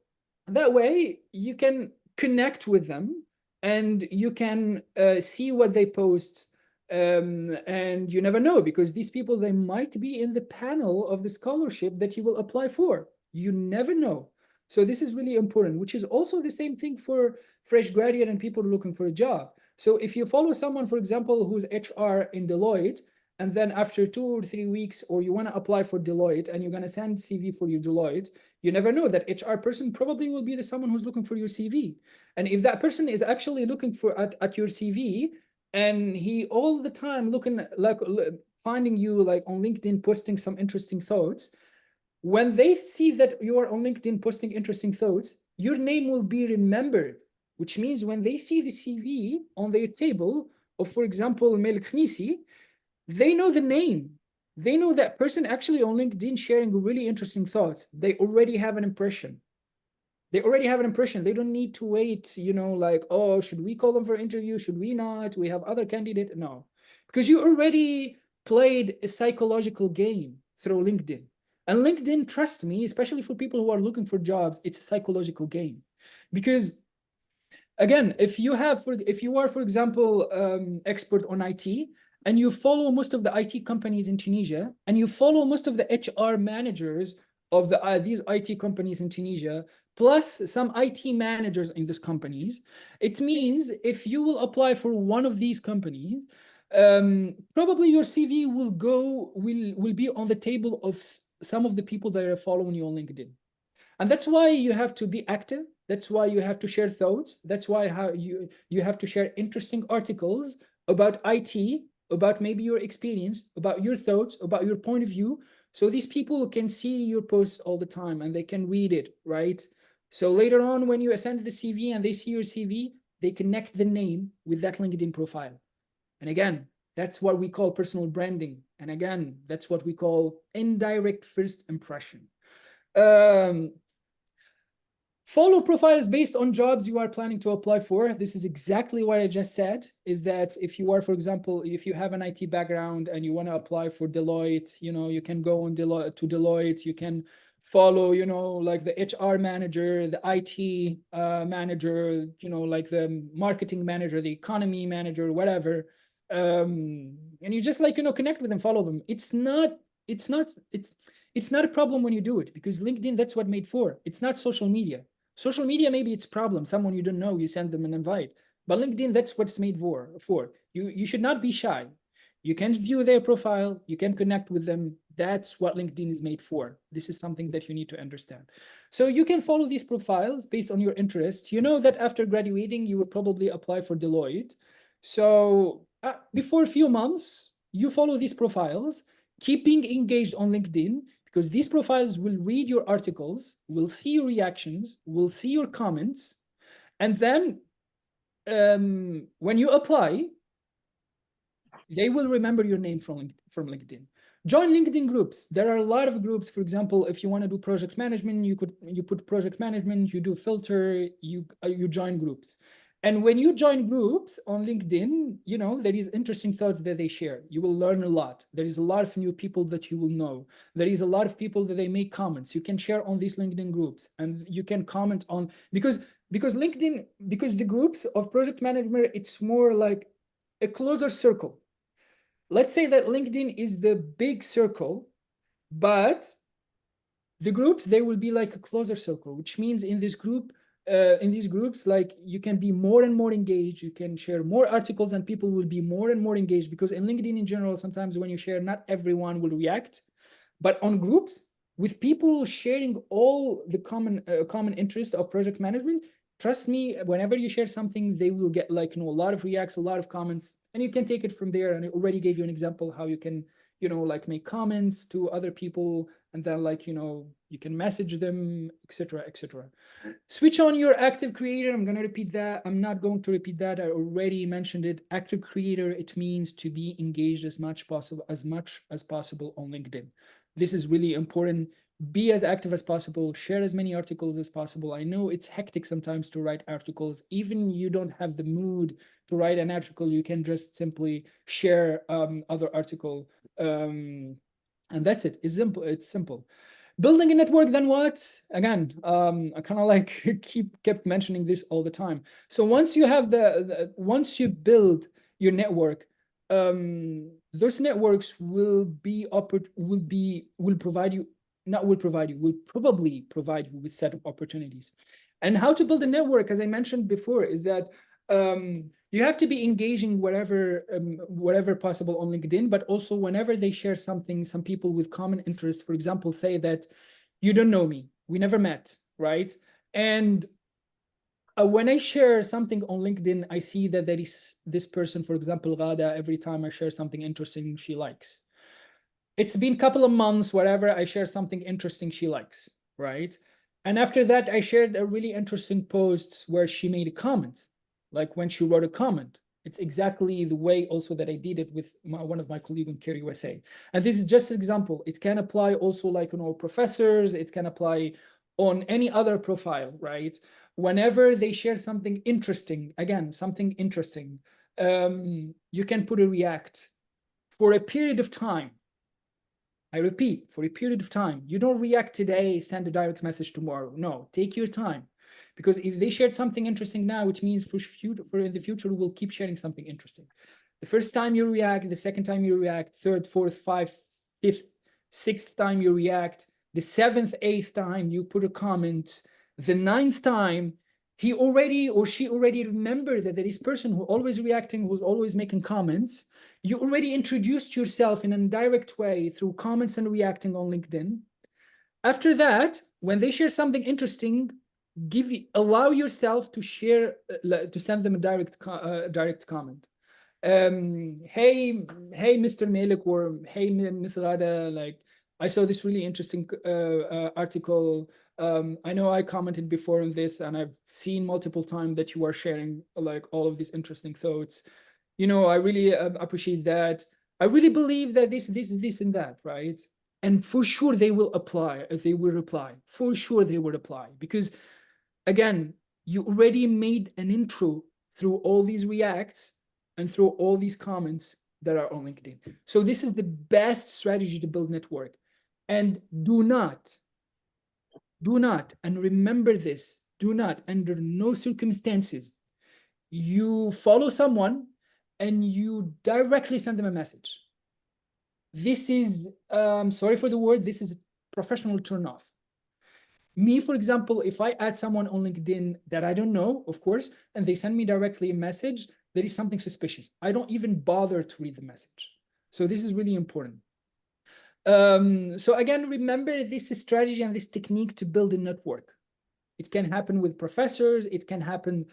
that way you can connect with them and you can see what they post. And you never know, because these people, they might be in the panel of the scholarship that you will apply for. You never know. So this is really important, which is also the same thing for fresh graduate and people looking for a job. So if you follow someone, for example, who's HR in Deloitte, and then after 2 or 3 weeks, or you want to apply for Deloitte and you're going to send CV for your Deloitte, you never know, that HR person probably will be the someone who's looking for your CV. And if that person is actually looking for at your CV, and he all the time looking like finding you like on LinkedIn posting some interesting thoughts, when they see that you are on LinkedIn posting interesting thoughts, your name will be remembered, which means when they see the CV on their table of, for example, Mel Khnisi, they know the name. They know that person actually on LinkedIn sharing really interesting thoughts. They already have an impression. They already have an impression. They don't need to wait, like, oh, should we call them for interview? Should we not? We have other candidate. No, because you already played a psychological game through LinkedIn. And LinkedIn, trust me, especially for people who are looking for jobs, it's a psychological game. Because again, if you are, for example, expert on IT, and you follow most of the IT companies in Tunisia, and you follow most of the HR managers of these IT companies in Tunisia, plus some IT managers in these companies, it means if you will apply for one of these companies, probably your CV will be on the table of some of the people that are following you on LinkedIn. And that's why you have to be active. That's why you have to share thoughts. That's why you have to share interesting articles about IT, about maybe your experience, about your thoughts, about your point of view. So these people can see your posts all the time and they can read it, right? So later on, when you send the CV and they see your CV, they connect the name with that LinkedIn profile. And again, that's what we call personal branding. And again, that's what we call indirect first impression. Follow profiles based on jobs you are planning to apply for. This is exactly what I just said, is that if you are, for example, if you have an IT background and you want to apply for Deloitte, you can go on Deloitte, you can follow, like the HR manager, the IT manager, like the marketing manager, the economy manager, whatever. And you just connect with them, follow them. It's not a problem when you do it, because LinkedIn, that's what made for. It's not social media. Social media, maybe it's a problem. Someone you don't know, you send them an invite. But LinkedIn, that's what it's made for. You should not be shy. You can view their profile. You can connect with them. That's what LinkedIn is made for. This is something that you need to understand. So you can follow these profiles based on your interests. You know that after graduating, you will probably apply for Deloitte. So before a few months, you follow these profiles, keeping engaged on LinkedIn, because these profiles will read your articles, will see your reactions, will see your comments. And then when you apply, they will remember your name from LinkedIn. Join LinkedIn groups. There are a lot of groups. For example, if you want to do project management, you put project management, you do filter, you join groups. And when you join groups on LinkedIn, there is interesting thoughts that they share. You will learn a lot. There is a lot of new people that you will know. There is a lot of people that they make comments. You can share on these LinkedIn groups, and you can comment on, because LinkedIn, because the groups of project management, it's more like a closer circle. Let's say that LinkedIn is the big circle, but the groups, they will be like a closer circle, which means in these groups, like, you can be more and more engaged. You can share more articles and people will be more and more engaged, because in LinkedIn in general, sometimes when you share, not everyone will react. But on groups with people sharing all the common interest of project management, trust me, whenever you share something, they will get a lot of reacts, a lot of comments, and you can take it from there. And I already gave you an example how you can make comments to other people, and then you can message them, etc. Switch on your active creator. I'm going to repeat that. I'm not going to repeat that. I already mentioned it. Active creator, it means to be engaged as much as possible on LinkedIn. This is really important. Be as active as possible, share as many articles as possible. I know it's hectic sometimes to write articles. Even you don't have the mood to write an article, you can just simply share other article. And that's it. It's simple. It's simple. Building a network, then what? Again, I kind of like kept mentioning this all the time. So once you have once you build your network, those networks will probably provide you with set of opportunities. And how to build a network, as I mentioned before, is that you have to be engaging wherever possible on LinkedIn, but also whenever they share something, some people with common interests, for example, say that you don't know me, we never met, right? And when I share something on LinkedIn, I see that there is this person, for example, Ghada, every time I share something interesting, she likes. It's been a couple of months, whatever, I share something interesting, she likes, right? And after that, I shared a really interesting post where she made a comment, like when she wrote a comment. It's exactly the way also that I did it with one of my colleagues in Care USA. And this is just an example. It can apply also like on all professors. It can apply on any other profile, right? Whenever they share something interesting, again, something interesting, you can put a react for a period of time. I repeat, for a period of time. You don't react today, send a direct message tomorrow. No, take your time. Because if they shared something interesting now, which means for in the future, we'll keep sharing something interesting. The first time you react, the second time you react, third, fourth, fifth, sixth time you react, the seventh, eighth time you put a comment, the ninth time, he already or she already remember that there is person who always reacting, who's always making comments. You already introduced yourself in an indirect way through comments and reacting on LinkedIn. After that, when they share something interesting, allow yourself to share, to send them a direct comment. Hey, Mr. Malik, or hey, Ms. Ghada, like, I saw this really interesting article. I know I commented before on this, and I've seen multiple times that you are sharing like all of these interesting thoughts. You know, I really appreciate that. I really believe that this, and that, right? And for sure they will apply. They will reply. For sure they will apply, because again, you already made an intro through all these reacts and through all these comments that are on LinkedIn. So this is the best strategy to build network. And do not, and remember this, do not, under no circumstances, you follow someone and you directly send them a message. This is, sorry for the word, this is a professional turnoff. Me, for example, if I add someone on LinkedIn that I don't know, of course, and they send me directly a message, there is something suspicious. I don't even bother to read the message. So this is really important. So again, remember this strategy and this technique to build a network. It can happen with professors. It can happen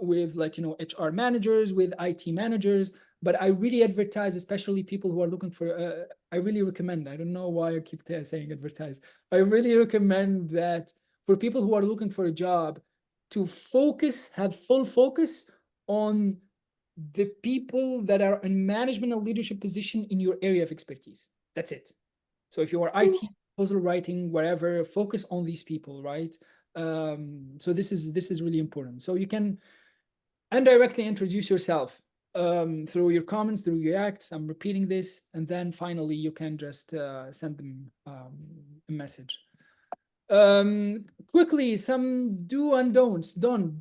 with, like, you know, HR managers, with IT managers. But I really advertise, especially people who are looking for, I really recommend, I don't know why I keep saying advertise. I really recommend that for people who are looking for a job, to focus, have full focus on the people that are in management and leadership position in your area of expertise. That's it. So if you are IT, proposal writing, whatever, focus on these people, right? So this is really important. So you can indirectly introduce yourself through your comments, through your acts. I'm repeating this, and then finally you can just send them a message. Quickly, some do and don'ts. Don't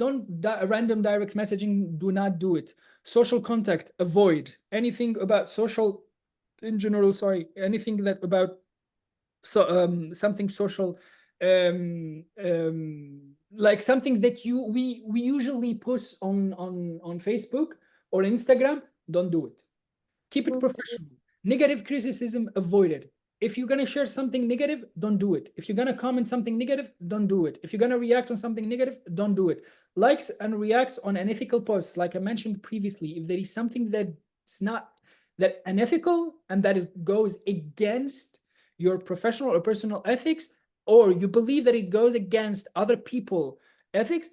random direct messaging. Do not do it. Social contact, avoid anything about social in general. Sorry, anything that about something social. Like something that we usually post on Facebook or Instagram. Don't do it. Keep it professional. Negative criticism, avoid it. If you're gonna share something negative, don't do it. If you're gonna comment something negative, don't do it. If you're gonna react on something negative, don't do it. Likes and reacts on unethical posts, like I mentioned previously, if there is something that's not that unethical and that it goes against your professional or personal ethics, or you believe that it goes against other people ethics,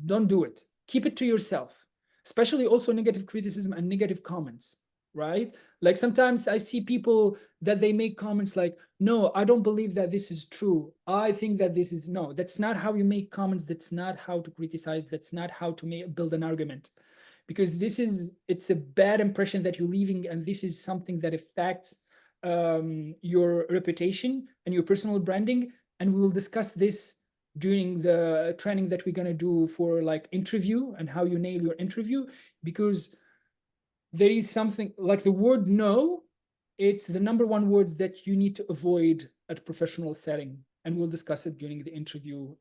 don't do it. Keep it to yourself, especially also negative criticism and negative comments. right? Like sometimes I see people that they make comments like, no, I don't believe that this is true. I think that this is, no, that's not how you make comments. That's not how to criticize. That's not how to build an argument. Because it's a bad impression that you're leaving, and this is something that affects your reputation and your personal branding. And we will discuss this during the training that we're going to do for like interview and how you nail your interview, because there is something like the word no, it's the number one words that you need to avoid at a professional setting. And we'll discuss it during the interview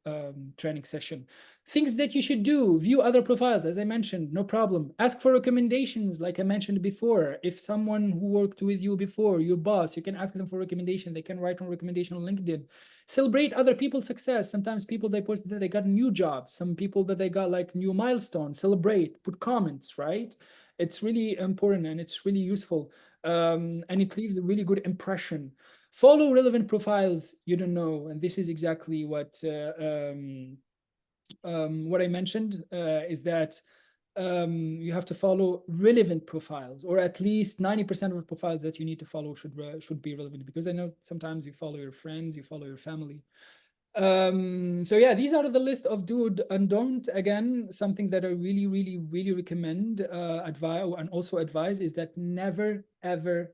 training session. Things that you should do: view other profiles, as I mentioned, no problem. Ask for recommendations, like I mentioned before. If someone who worked with you before, your boss, you can ask them for recommendation. They can write on recommendation on LinkedIn. Celebrate other people's success. Sometimes people, they post that they got a new job. Some people that they got like new milestones. Celebrate, put comments, right? It's really important and it's really useful. And it leaves a really good impression. Follow relevant profiles you don't know, and this is exactly what I mentioned, is that you have to follow relevant profiles, or at least 90% of the profiles that you need to follow should be relevant, because I know sometimes you follow your friends, you follow your family. So yeah, these are the list of do and don't. Again, something that I really recommend, advise and also advise, is that never ever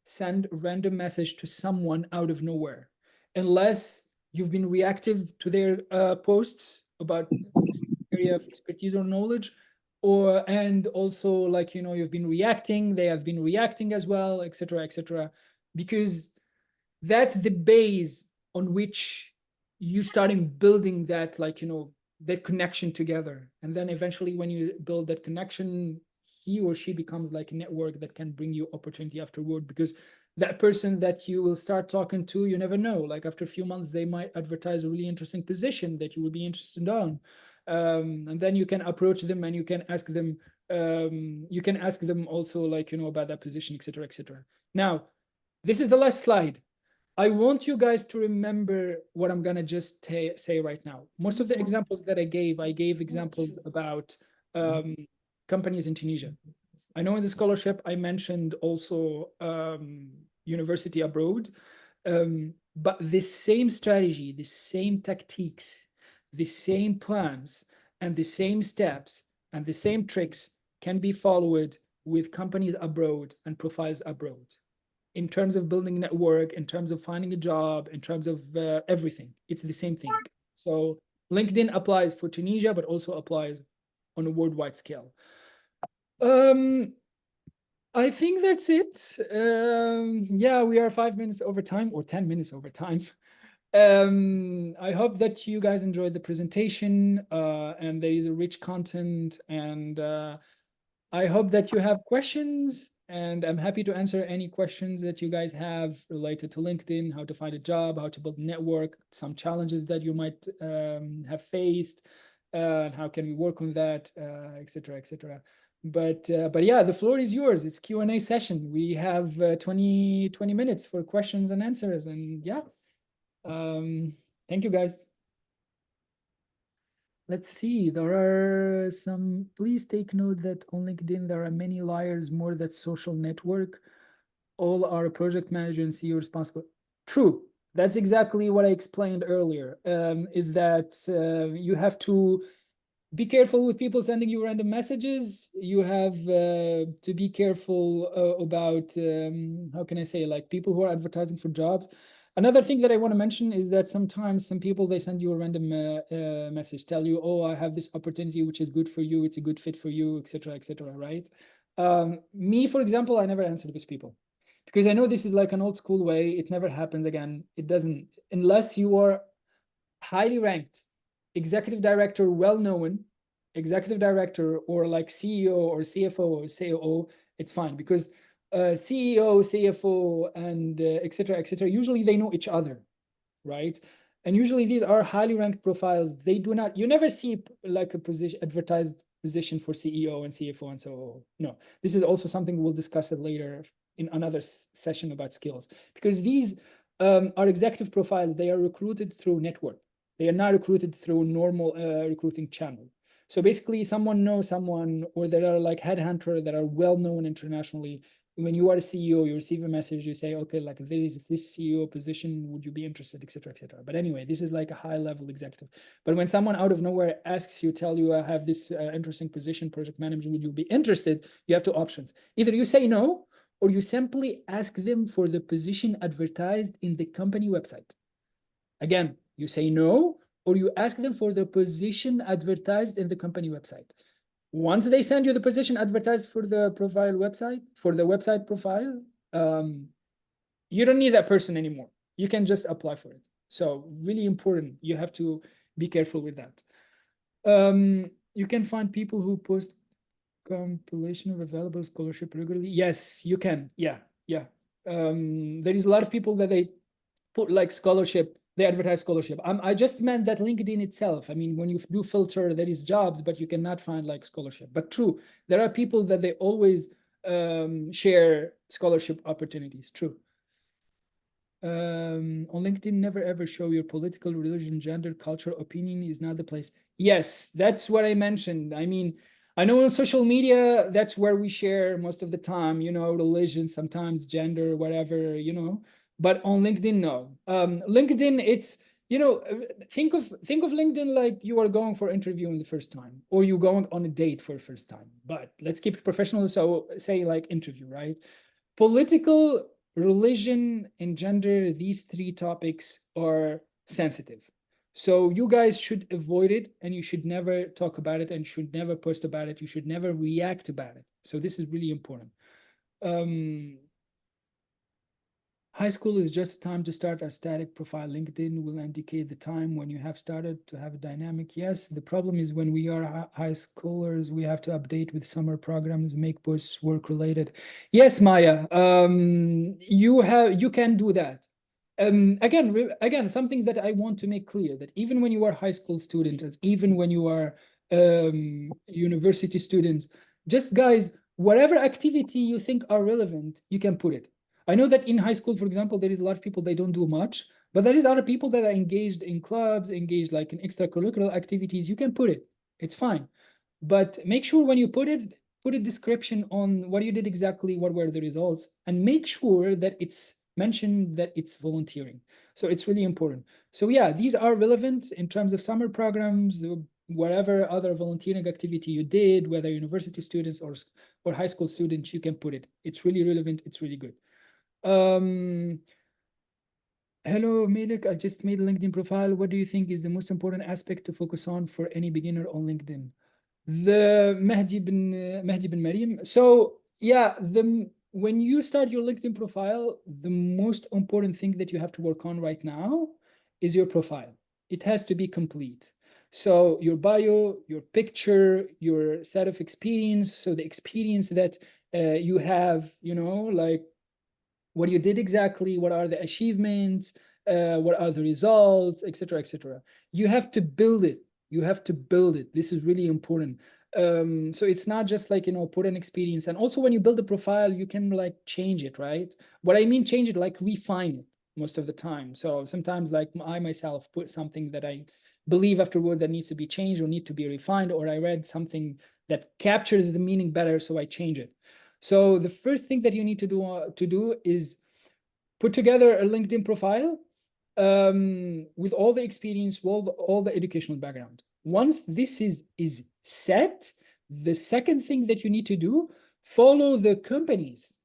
send a random message to someone out of nowhere, unless you've been reactive to their posts about this area of expertise or knowledge, and also, like, you know, you've been reacting, they have been reacting as well, etc., because that's the base on which you starting building that, like, you know, that connection together. And then eventually when you build that connection, he or she becomes like a network that can bring you opportunity afterward, because that person that you will start talking to, you never know, like after a few months they might advertise a really interesting position that you will be interested on. And then you can approach them and you can ask them also, like, you know, about that position, etc. Now, this is the last slide. I want you guys to remember what I'm gonna just say right now. Most of the examples that I gave examples about companies in Tunisia. I know in the scholarship I mentioned also university abroad, but the same strategy, the same tactics, the same plans, and the same steps and the same tricks can be followed with companies abroad and profiles abroad, in terms of building network, in terms of finding a job, in terms of everything. It's the same thing. So LinkedIn applies for Tunisia, but also applies on a worldwide scale. I think that's it. Yeah, we are 5 minutes over time, or 10 minutes over time. I hope that you guys enjoyed the presentation, and there is a rich content, and I hope that you have questions, and I'm happy to answer any questions that you guys have related to LinkedIn, how to find a job, how to build a network, some challenges that you might have faced, and how can we work on that, etc. But yeah, the floor is yours. It's Q&A session. We have 20 minutes for questions and answers, and yeah. Thank you, guys. Let's see, there are some, please take note that on LinkedIn, there are many liars, more than social network. All are project manager and CEO responsible. True. That's exactly what I explained earlier, is that you have to be careful with people sending you random messages. You have to be careful about, how can I say, like people who are advertising for jobs. Another thing that I want to mention is that sometimes some people, they send you a random message, tell you, oh, I have this opportunity, which is good for you. It's a good fit for you, etc., right? Me, for example, I never answer these people, because I know this is like an old school way. It never happens again. It doesn't, unless you are highly ranked, executive director, well-known executive director, or like CEO or CFO or COO, it's fine, because CEO, CFO, and etc., usually they know each other, right? And usually these are highly ranked profiles. They do not, you never see like a position, advertised position for CEO and CFO and so on. No, this is also something we'll discuss it later in another session about skills, because these are executive profiles. They are recruited through network. They are not recruited through normal recruiting channel. So basically someone knows someone, or there are like headhunters that are well known internationally. When you are a CEO, you receive a message, you say, okay, like there is this CEO position, would you be interested, etc., etc. But anyway, this is like a high level executive. But when someone out of nowhere asks you, tell you, I have this interesting position, project manager, would you be interested? You have two options. Either you say no, or you simply ask them for the position advertised in the company website. Again, you say no, or you ask them for the position advertised in the company website. Once they send you the position advertised for the profile website, for the website profile, you don't need that person anymore. You can just apply for it. So really important. You have to be careful with that. You can find people who post compilation of available scholarship regularly. Yes, you can. Yeah. There is a lot of people that they put like scholarship, they advertise scholarship. I just meant that LinkedIn itself. I mean, when you do filter, there is jobs, but you cannot find like scholarship. But true, there are people that they always share scholarship opportunities. True. On LinkedIn, never ever show your political, religion, gender, culture, opinion is not the place. Yes, that's what I mentioned. I mean, I know on social media, that's where we share most of the time, you know, religion, sometimes gender, whatever, you know, but on LinkedIn, no. LinkedIn, it's, you know, think of LinkedIn like you are going for interview in the first time, or you're going on a date for the first time, but let's keep it professional. So say like interview, right? Political, religion, and gender, these three topics are sensitive. So you guys should avoid it, and you should never talk about it, and should never post about it. You should never react about it. So this is really important. High school is just a time to start a static profile. LinkedIn will indicate the time when you have started to have a dynamic. Yes, the problem is when we are high schoolers, we have to update with summer programs, make posts work related. Yes, Maya, you can do that. Again, something that I want to make clear, that even when you are high school students, even when you are university students, just guys, whatever activity you think are relevant, you can put it. I know that in high school, for example, there is a lot of people, they don't do much, but there is other people that are engaged in clubs, engaged like in extracurricular activities. You can put it, it's fine. But make sure when you put a description on what you did exactly, what were the results, and make sure that it's mentioned that it's volunteering. So it's really important. So yeah, these are relevant in terms of summer programs, whatever other volunteering activity you did, whether university students or high school students, you can put it. It's really relevant, it's really good. Hello, Malik. I just made a LinkedIn profile. What do you think is the most important aspect to focus on for any beginner on LinkedIn? The Mahdi bin Mariam. So yeah, when you start your LinkedIn profile, the most important thing that you have to work on right now is your profile. It has to be complete. So your bio, your picture, your set of experience. So the experience that you have, you know, like what you did exactly, what are the achievements, what are the results, etc., etc. You have to build it. You have to build it. This is really important. So it's not just like, you know, put an experience. And also when you build a profile, you can like change it, right? What I mean, change it, like refine it most of the time. So sometimes like I myself put something that I believe afterward that needs to be changed or need to be refined, or I read something that captures the meaning better, so I change it. So the first thing that you need to do is put together a LinkedIn profile with all the experience, all the educational background. Once this is set, the second thing that you need to do, follow the companies.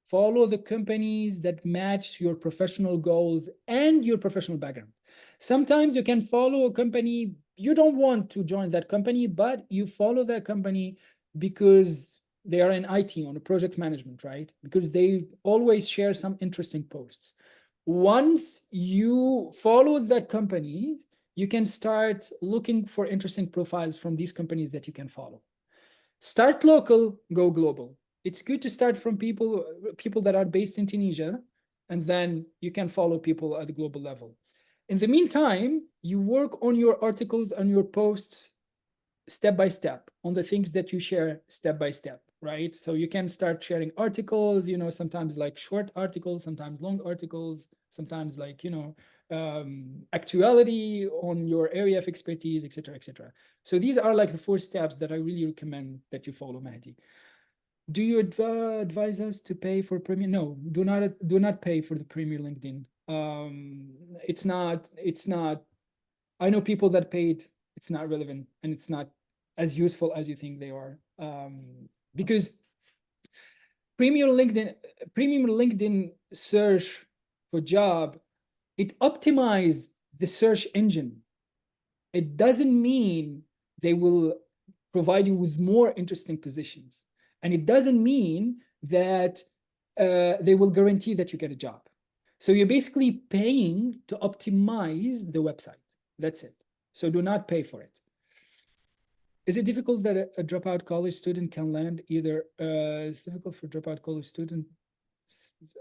Follow the companies that match your professional goals and your professional background. Sometimes you can follow a company, you don't want to join that company, but you follow that company because they are in IT, on a project management, right? Because they always share some interesting posts. Once you follow that company, you can start looking for interesting profiles from these companies that you can follow. Start local, go global. It's good to start from people that are based in Tunisia, and then you can follow people at the global level. In the meantime, you work on your articles and your posts step by step, on the things that you share step by step. right? So you can start sharing articles, you know, sometimes like short articles, sometimes long articles, sometimes like, you know, actuality on your area of expertise, etc., etc. So these are like the 4 steps that I really recommend that you follow, Mahdi. Do you advise us to pay for premium? No, do not pay for the premium LinkedIn. It's not. I know people that paid. It's not relevant, and it's not as useful as you think they are. Because premium LinkedIn search for job, it optimize the search engine. It doesn't mean they will provide you with more interesting positions. And it doesn't mean that they will guarantee that you get a job. So you're basically paying to optimize the website. That's it. So do not pay for it. Is it difficult that a dropout college student can land either? It's difficult for dropout college student.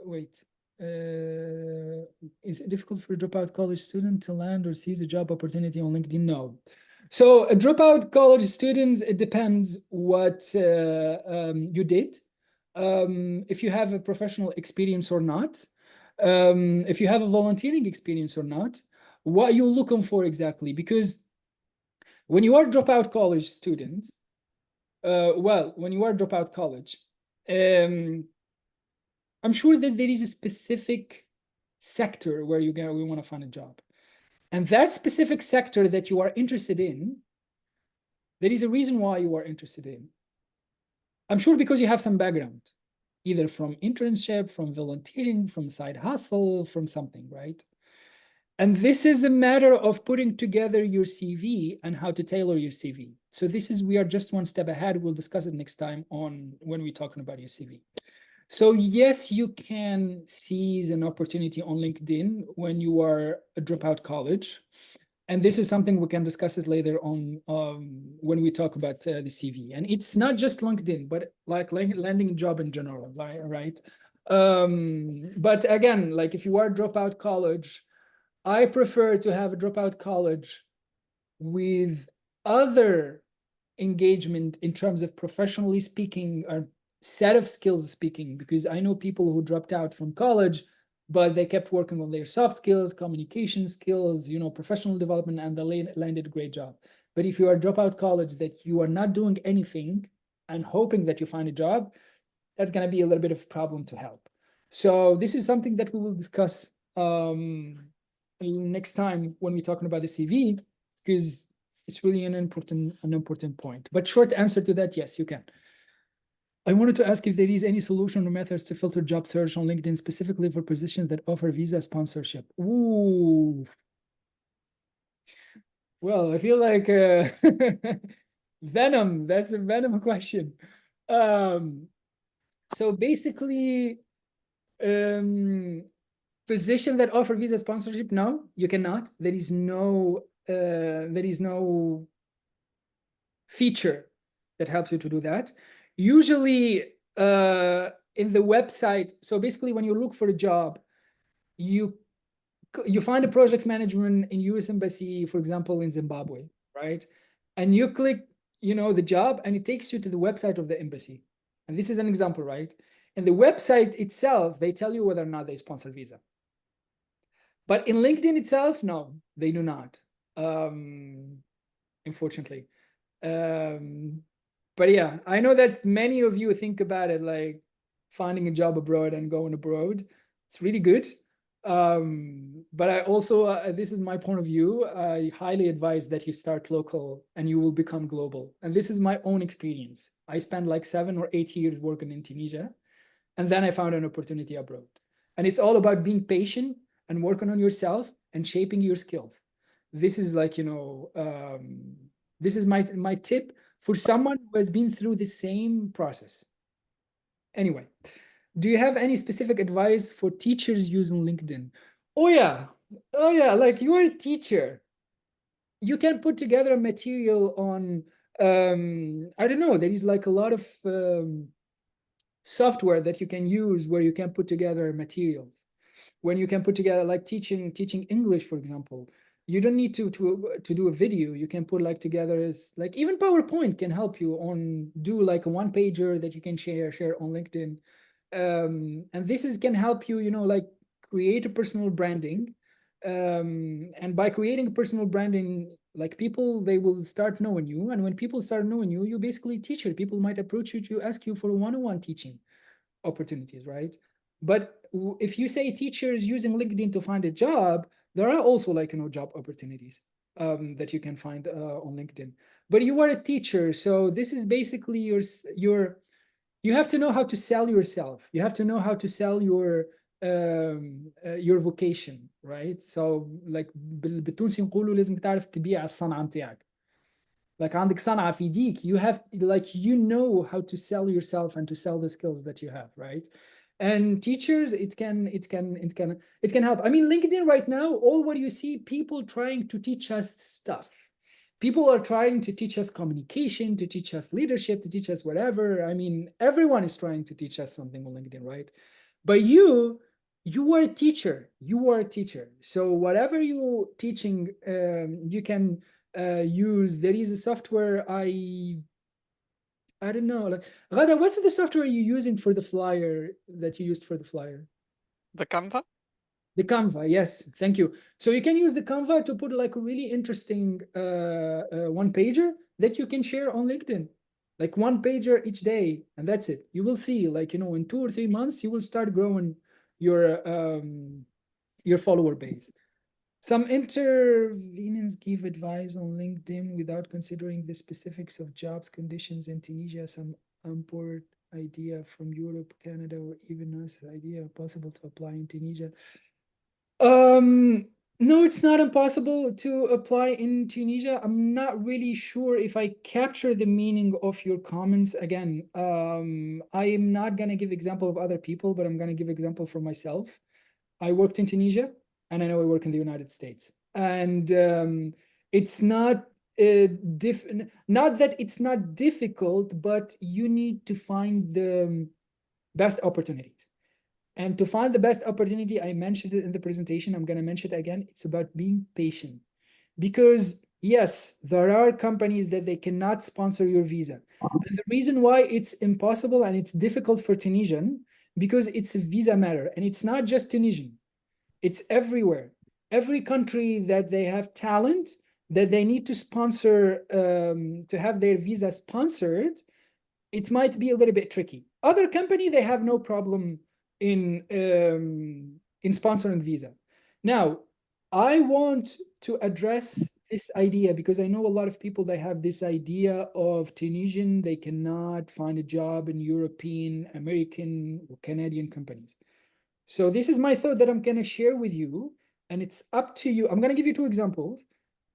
Wait. Is it difficult for a dropout college student to land or seize a job opportunity on LinkedIn? No. So a dropout college students, it depends what you did. If you have a professional experience or not, if you have a volunteering experience or not, what you're looking for exactly. Because when you are dropout college students, when you are dropout college, I'm sure that there is a specific sector where we want to find a job. And that specific sector that you are interested in, there is a reason why you are interested in. I'm sure because you have some background, either from internship, from volunteering, from side hustle, from something, right? And this is a matter of putting together your CV and how to tailor your CV. So we are just one step ahead. We'll discuss it next time on when we're talking about your CV. So yes, you can seize an opportunity on LinkedIn when you are a dropout college. And this is something we can discuss it later on when we talk about the CV. And it's not just LinkedIn, but like landing a job in general, right? But again, like if you are dropout college, I prefer to have a dropout college with other engagement in terms of professionally speaking or set of skills speaking, because I know people who dropped out from college, but they kept working on their soft skills, communication skills, you know, professional development, and they landed a great job. But if you are dropout college that you are not doing anything and hoping that you find a job, that's going to be a little bit of a problem to help. So this is something that we will discuss next time when we're talking about the CV, because it's really an important point. But short answer to that, yes, you can. I wanted to ask if there is any solution or methods to filter job search on LinkedIn specifically for positions that offer visa sponsorship. Ooh. Well, I feel like venom. That's a venom question. So basically, position that offer visa sponsorship, no, you cannot. There is no feature that helps you to do that. Usually in the website, so basically when you look for a job, you find a project management in US Embassy, for example, in Zimbabwe, right? And you click, you know, the job, and it takes you to the website of the embassy. And this is an example, right? And the website itself, they tell you whether or not they sponsor visa. But in LinkedIn itself, no, they do not, unfortunately. But yeah, I know that many of you think about it like finding a job abroad and going abroad. It's really good. But I also, this is my point of view, I highly advise that you start local and you will become global. And this is my own experience. I spent like 7 or 8 years working in Tunisia, and then I found an opportunity abroad. And it's all about being patient and working on yourself and shaping your skills. This is like, you know, this is my tip for someone who has been through the same process. Anyway, do you have any specific advice for teachers using LinkedIn? Oh yeah, like you're a teacher. You can put together a material on, I don't know, there is like a lot of software that you can use where you can put together materials. When you can put together like teaching English, for example, you don't need to do a video. You can put like together as like even PowerPoint can help you on do like a one pager that you can share on LinkedIn. And this can help you, like create a personal branding. And by creating a personal branding, like people, they will start knowing you. And when people start knowing you, you basically teacher. People might approach you to ask you for one-on-one teaching opportunities, right? But if you say teachers using LinkedIn to find a job, there are also like, job opportunities that you can find on LinkedIn. But you are a teacher, so this is basically you have to know how to sell yourself. You have to know how to sell your vocation, right? So like بالتونسي نقولوا لازم تعرف تبيع الصنعة متاعك. Like عندك صنعة في ايديك, you have like know how to sell yourself and to sell the skills that you have, right? And teachers, it can help. I mean, LinkedIn right now, all what you see, people trying to teach us stuff. People are trying to teach us communication, to teach us leadership, to teach us whatever. I mean, everyone is trying to teach us something on LinkedIn, right? But you are a teacher. You are a teacher. So whatever you're teaching, you can use. There is a software I don't know. Like, Ghada, what's the software you're using for the flyer that you used for the flyer? The Canva? The Canva, yes, thank you. So you can use the Canva to put like a really interesting one pager that you can share on LinkedIn, like one pager each day, and that's it. You will see, like, in 2 or 3 months, you will start growing your follower base. Some intervenants give advice on LinkedIn without considering the specifics of jobs conditions in Tunisia. Some import idea from Europe, Canada, or even us idea possible to apply in Tunisia. No, it's not impossible to apply in Tunisia. I'm not really sure if I capture the meaning of your comments. Again, I am not gonna give example of other people, but I'm gonna give example for myself. I worked in Tunisia, and I know I work in the United States. And it's not not that it's not difficult, but you need to find the best opportunities. And to find the best opportunity, I mentioned it in the presentation, I'm going to mention it again. It's about being patient. Because yes, there are companies that they cannot sponsor your visa. And the reason why it's impossible and it's difficult for Tunisian, because it's a visa matter. And it's not just Tunisian. It's everywhere. Every country that they have talent that they need to sponsor, to have their visa sponsored, it might be a little bit tricky. Other company, they have no problem in sponsoring visa. Now, I want to address this idea because I know a lot of people, they have this idea of Tunisian, they cannot find a job in European, American, or Canadian companies. So this is my thought that I'm going to share with you, and it's up to you. I'm going to give you 2 examples,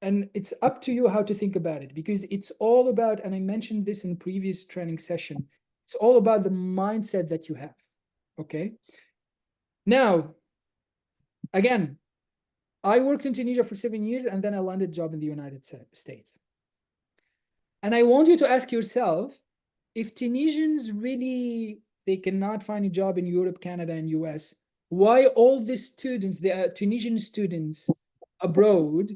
and it's up to you how to think about it, because it's all about, and I mentioned this in previous training session, it's all about the mindset that you have, okay? Now, again, I worked in Tunisia for 7 years, and then I landed a job in the United States. And I want you to ask yourself, if Tunisians really, they cannot find a job in Europe, Canada, and US, why all the students, the Tunisian students abroad,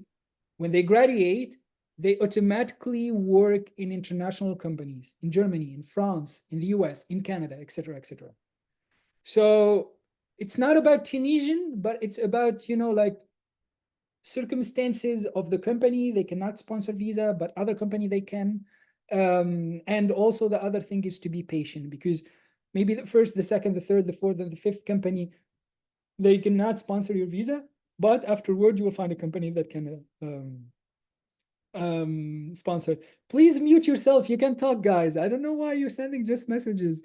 when they graduate, they automatically work in international companies in Germany, in France, in the US, in Canada, etc., etc. So it's not about Tunisian, but it's about, like circumstances of the company. They cannot sponsor visa, but other company they can. And also the other thing is to be patient, because maybe the first, the second, the third, the fourth, and the fifth company, they cannot sponsor your visa, but afterward you will find a company that can sponsor. Please mute yourself. You can talk, guys. I don't know why you're sending just messages.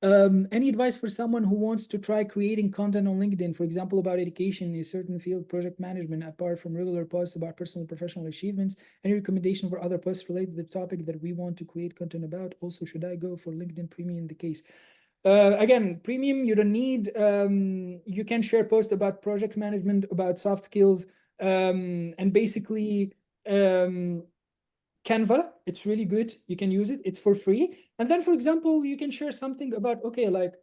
Any advice for someone who wants to try creating content on LinkedIn, for example, about education in a certain field, project management, apart from regular posts about personal and professional achievements? Any recommendation for other posts related to the topic that we want to create content about? Also, should I go for LinkedIn Premium in the case? Again, Premium, you don't need, you can share posts about project management, about soft skills, and basically, Canva, it's really good. You can use it. It's for free. And then, for example, you can share something about, okay, like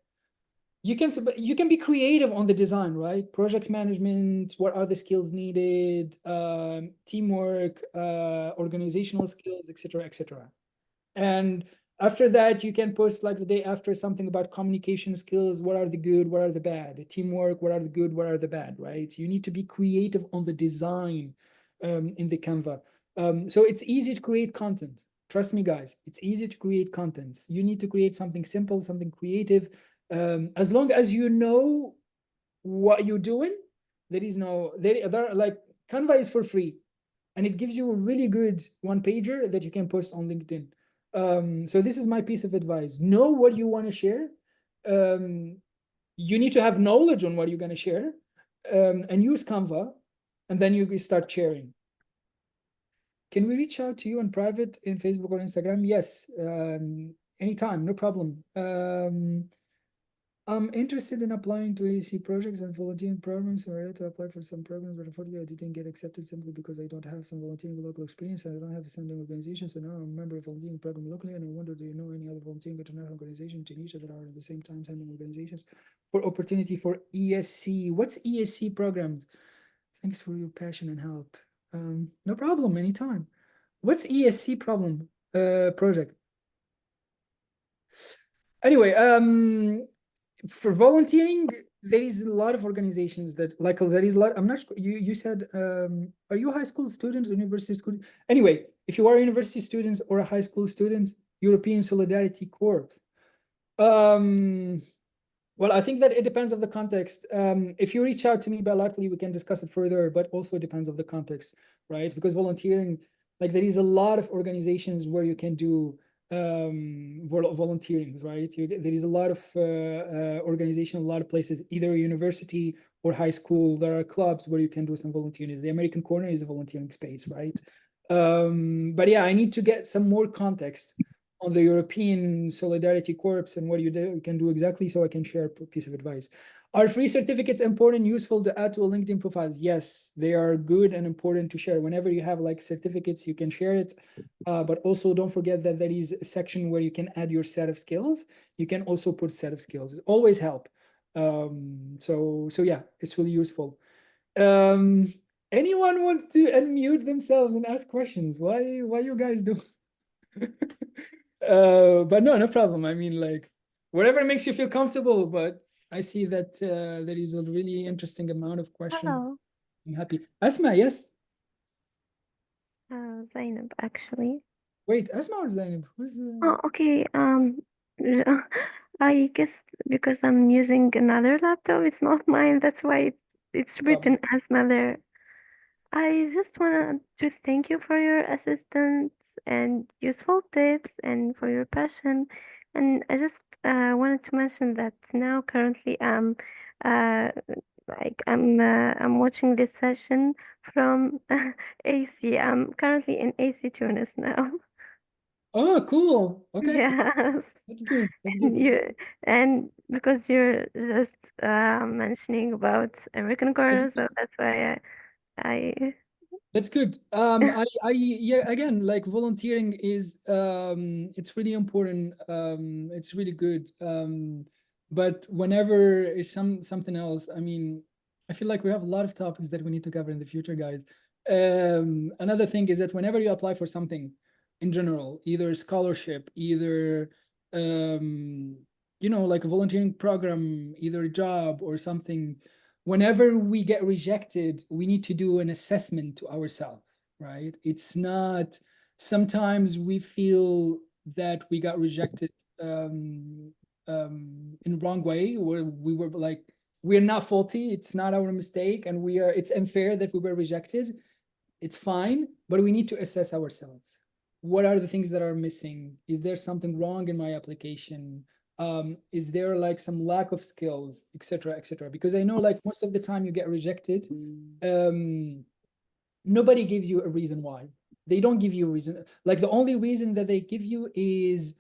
you can be creative on the design, right? Project management, what are the skills needed, teamwork, organizational skills, etc., etc. And after that, you can post like the day after something about communication skills. What are the good? What are the bad? Teamwork. What are the good? What are the bad? Right? You need to be creative on the design in the Canva. So it's easy to create content. Trust me, guys. It's easy to create content. You need to create something simple, something creative. As long as you know what you're doing, there is no there like Canva is for free, and it gives you a really good one pager that you can post on LinkedIn. So this is my piece of advice. Know what you want to share. You need to have knowledge on what you're going to share, and use Canva, and then you start sharing. Can we reach out to you in private in Facebook or Instagram? Yes, anytime, no problem. I'm interested in applying to AEC projects and volunteering programs. So I had to apply for some programs, but unfortunately I didn't get accepted simply because I don't have some volunteering local experience and I don't have a sending organization. So now I'm a member of a volunteering program locally, and I wonder, do you know any other volunteering international organization in Tunisia that are at the same time sending organizations for opportunity for ESC? What's ESC programs? Thanks for your passion and help. No problem, anytime. What's ESC project? Anyway, for volunteering, there is a lot of organizations that like there is a lot. I'm not sure. You said, are you high school students, university student? Anyway, if you are university students or a high school students, European Solidarity Corps. Well, I think that it depends on the context. If you reach out to me bilaterally, we can discuss it further, but also it depends on the context, right? Because volunteering, like there is a lot of organizations where you can do volunteering, right? There is a lot of organization, a lot of places, either a university or high school. There are clubs where you can do some volunteering. The American Corner is a volunteering space, right? But yeah, I need to get some more context on the European Solidarity Corps and what you can do exactly, so I can share a piece of advice. Are free certificates important, useful to add to a LinkedIn profile? Yes, they are good and important to share. Whenever you have like certificates, you can share it. But also don't forget that there is a section where you can add your set of skills. You can also put set of skills. It always help. So yeah, it's really useful. Anyone wants to unmute themselves and ask questions? Why you guys do? But no problem. I mean, like, whatever makes you feel comfortable. But I see that there is a really interesting amount of questions. Hello. I'm happy. Asma, yes. Zainab, actually. Wait, Asma or Zainab? Who's the? Oh, okay. I guess because I'm using another laptop, it's not mine. That's why it's written as mother. I just wanted to thank you for your assistance and useful tips and for your passion. And I just wanted to mention that now currently uh I'm watching this session from AC. I'm currently in AC Tunis now. Oh, cool. Okay, Yes. that's good. That's And good. and because you're just mentioning about American That's Girl, good. so that's why I That's good. Yeah, again, like volunteering is it's really important. It's really good. But whenever is something else, I mean, I feel like we have a lot of topics that we need to cover in the future, guys. Another thing is that whenever you apply for something in general, either scholarship, either like a volunteering program, either a job or something, whenever we get rejected, we need to do an assessment to ourselves, right? It's not, sometimes we feel that we got rejected in the wrong way, where we were like, we're not faulty, it's not our mistake, and it's unfair that we were rejected. It's fine, but we need to assess ourselves. What are the things that are missing? Is there something wrong in my application? Is there like some lack of skills, etc., etc.? Because I know like most of the time you get rejected, nobody gives you a reason why. They don't give you a reason. Like the only reason that they give you is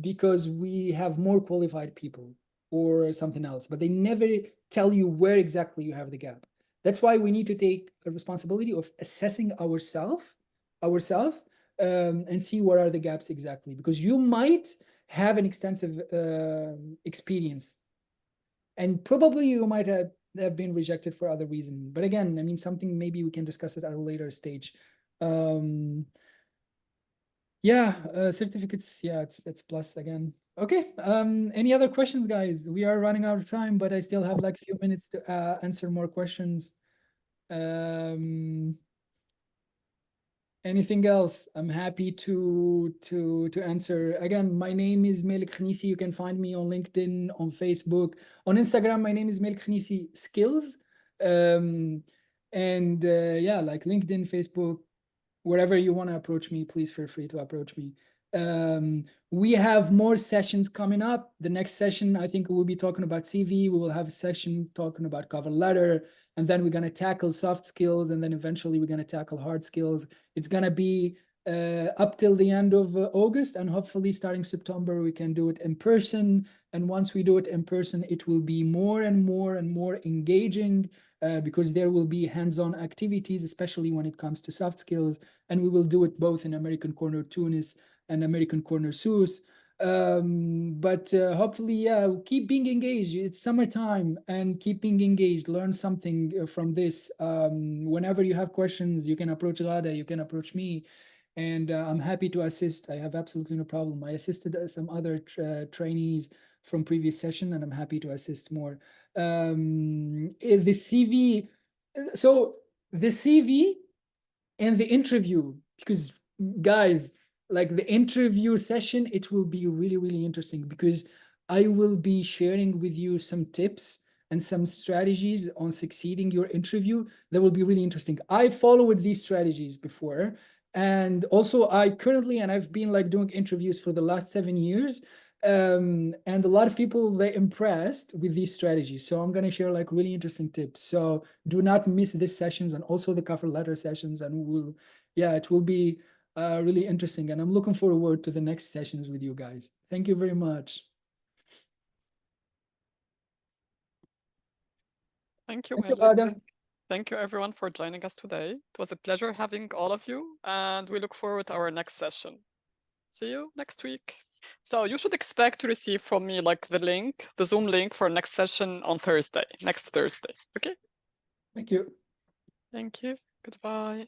because we have more qualified people or something else, but they never tell you where exactly you have the gap. That's why we need to take a responsibility of assessing ourselves and see what are the gaps exactly, because you might have an extensive experience. And probably you might have been rejected for other reason. But again, I mean, something maybe we can discuss it at a later stage. Yeah, certificates, yeah, it's plus again. Okay, any other questions, guys? We are running out of time, but I still have like a few minutes to answer more questions. Anything else? I'm happy to answer. Again, my name is Malik Khnisi. You can find me on LinkedIn, on Facebook, on Instagram. My name is Malik Khnisi Skills. And yeah, like LinkedIn, Facebook, wherever you want to approach me, please feel free to approach me. We have more sessions coming up. The next session, I think we'll be talking about CV. We will have a session talking about cover letter, and then we're going to tackle soft skills, and then eventually we're going to tackle hard skills. It's going to be up till the end of August, and hopefully starting September, we can do it in person. And once we do it in person, it will be more and more and more engaging because there will be hands-on activities, especially when it comes to soft skills. And we will do it both in American Corner Tunis and American Corner SUS. But hopefully, yeah, keep being engaged. It's summertime, and keep being engaged. Learn something from this. Whenever you have questions, you can approach Ghada, you can approach me, and I'm happy to assist. I have absolutely no problem. I assisted some other trainees from previous session, and I'm happy to assist more. The CV, so the CV and the interview, because guys, like the interview session, it will be really, really interesting because I will be sharing with you some tips and some strategies on succeeding your interview that will be really interesting. I followed these strategies before, and also I currently, and I've been like doing interviews for the last 7 years, and a lot of people, they're impressed with these strategies. So I'm going to share like really interesting tips. So do not miss these sessions and also the cover letter sessions, and we'll, yeah, it will be really interesting, and I'm looking forward to the next sessions with you guys. Thank you very much. Thank you, Thank you, Malik. Ghada. Thank you, everyone, for joining us today. It was a pleasure having all of you, and we look forward to our next session. See you next week. So you should expect to receive from me like the link, the Zoom link for next session on Thursday, next Thursday. Okay? Thank you. Thank you. Goodbye.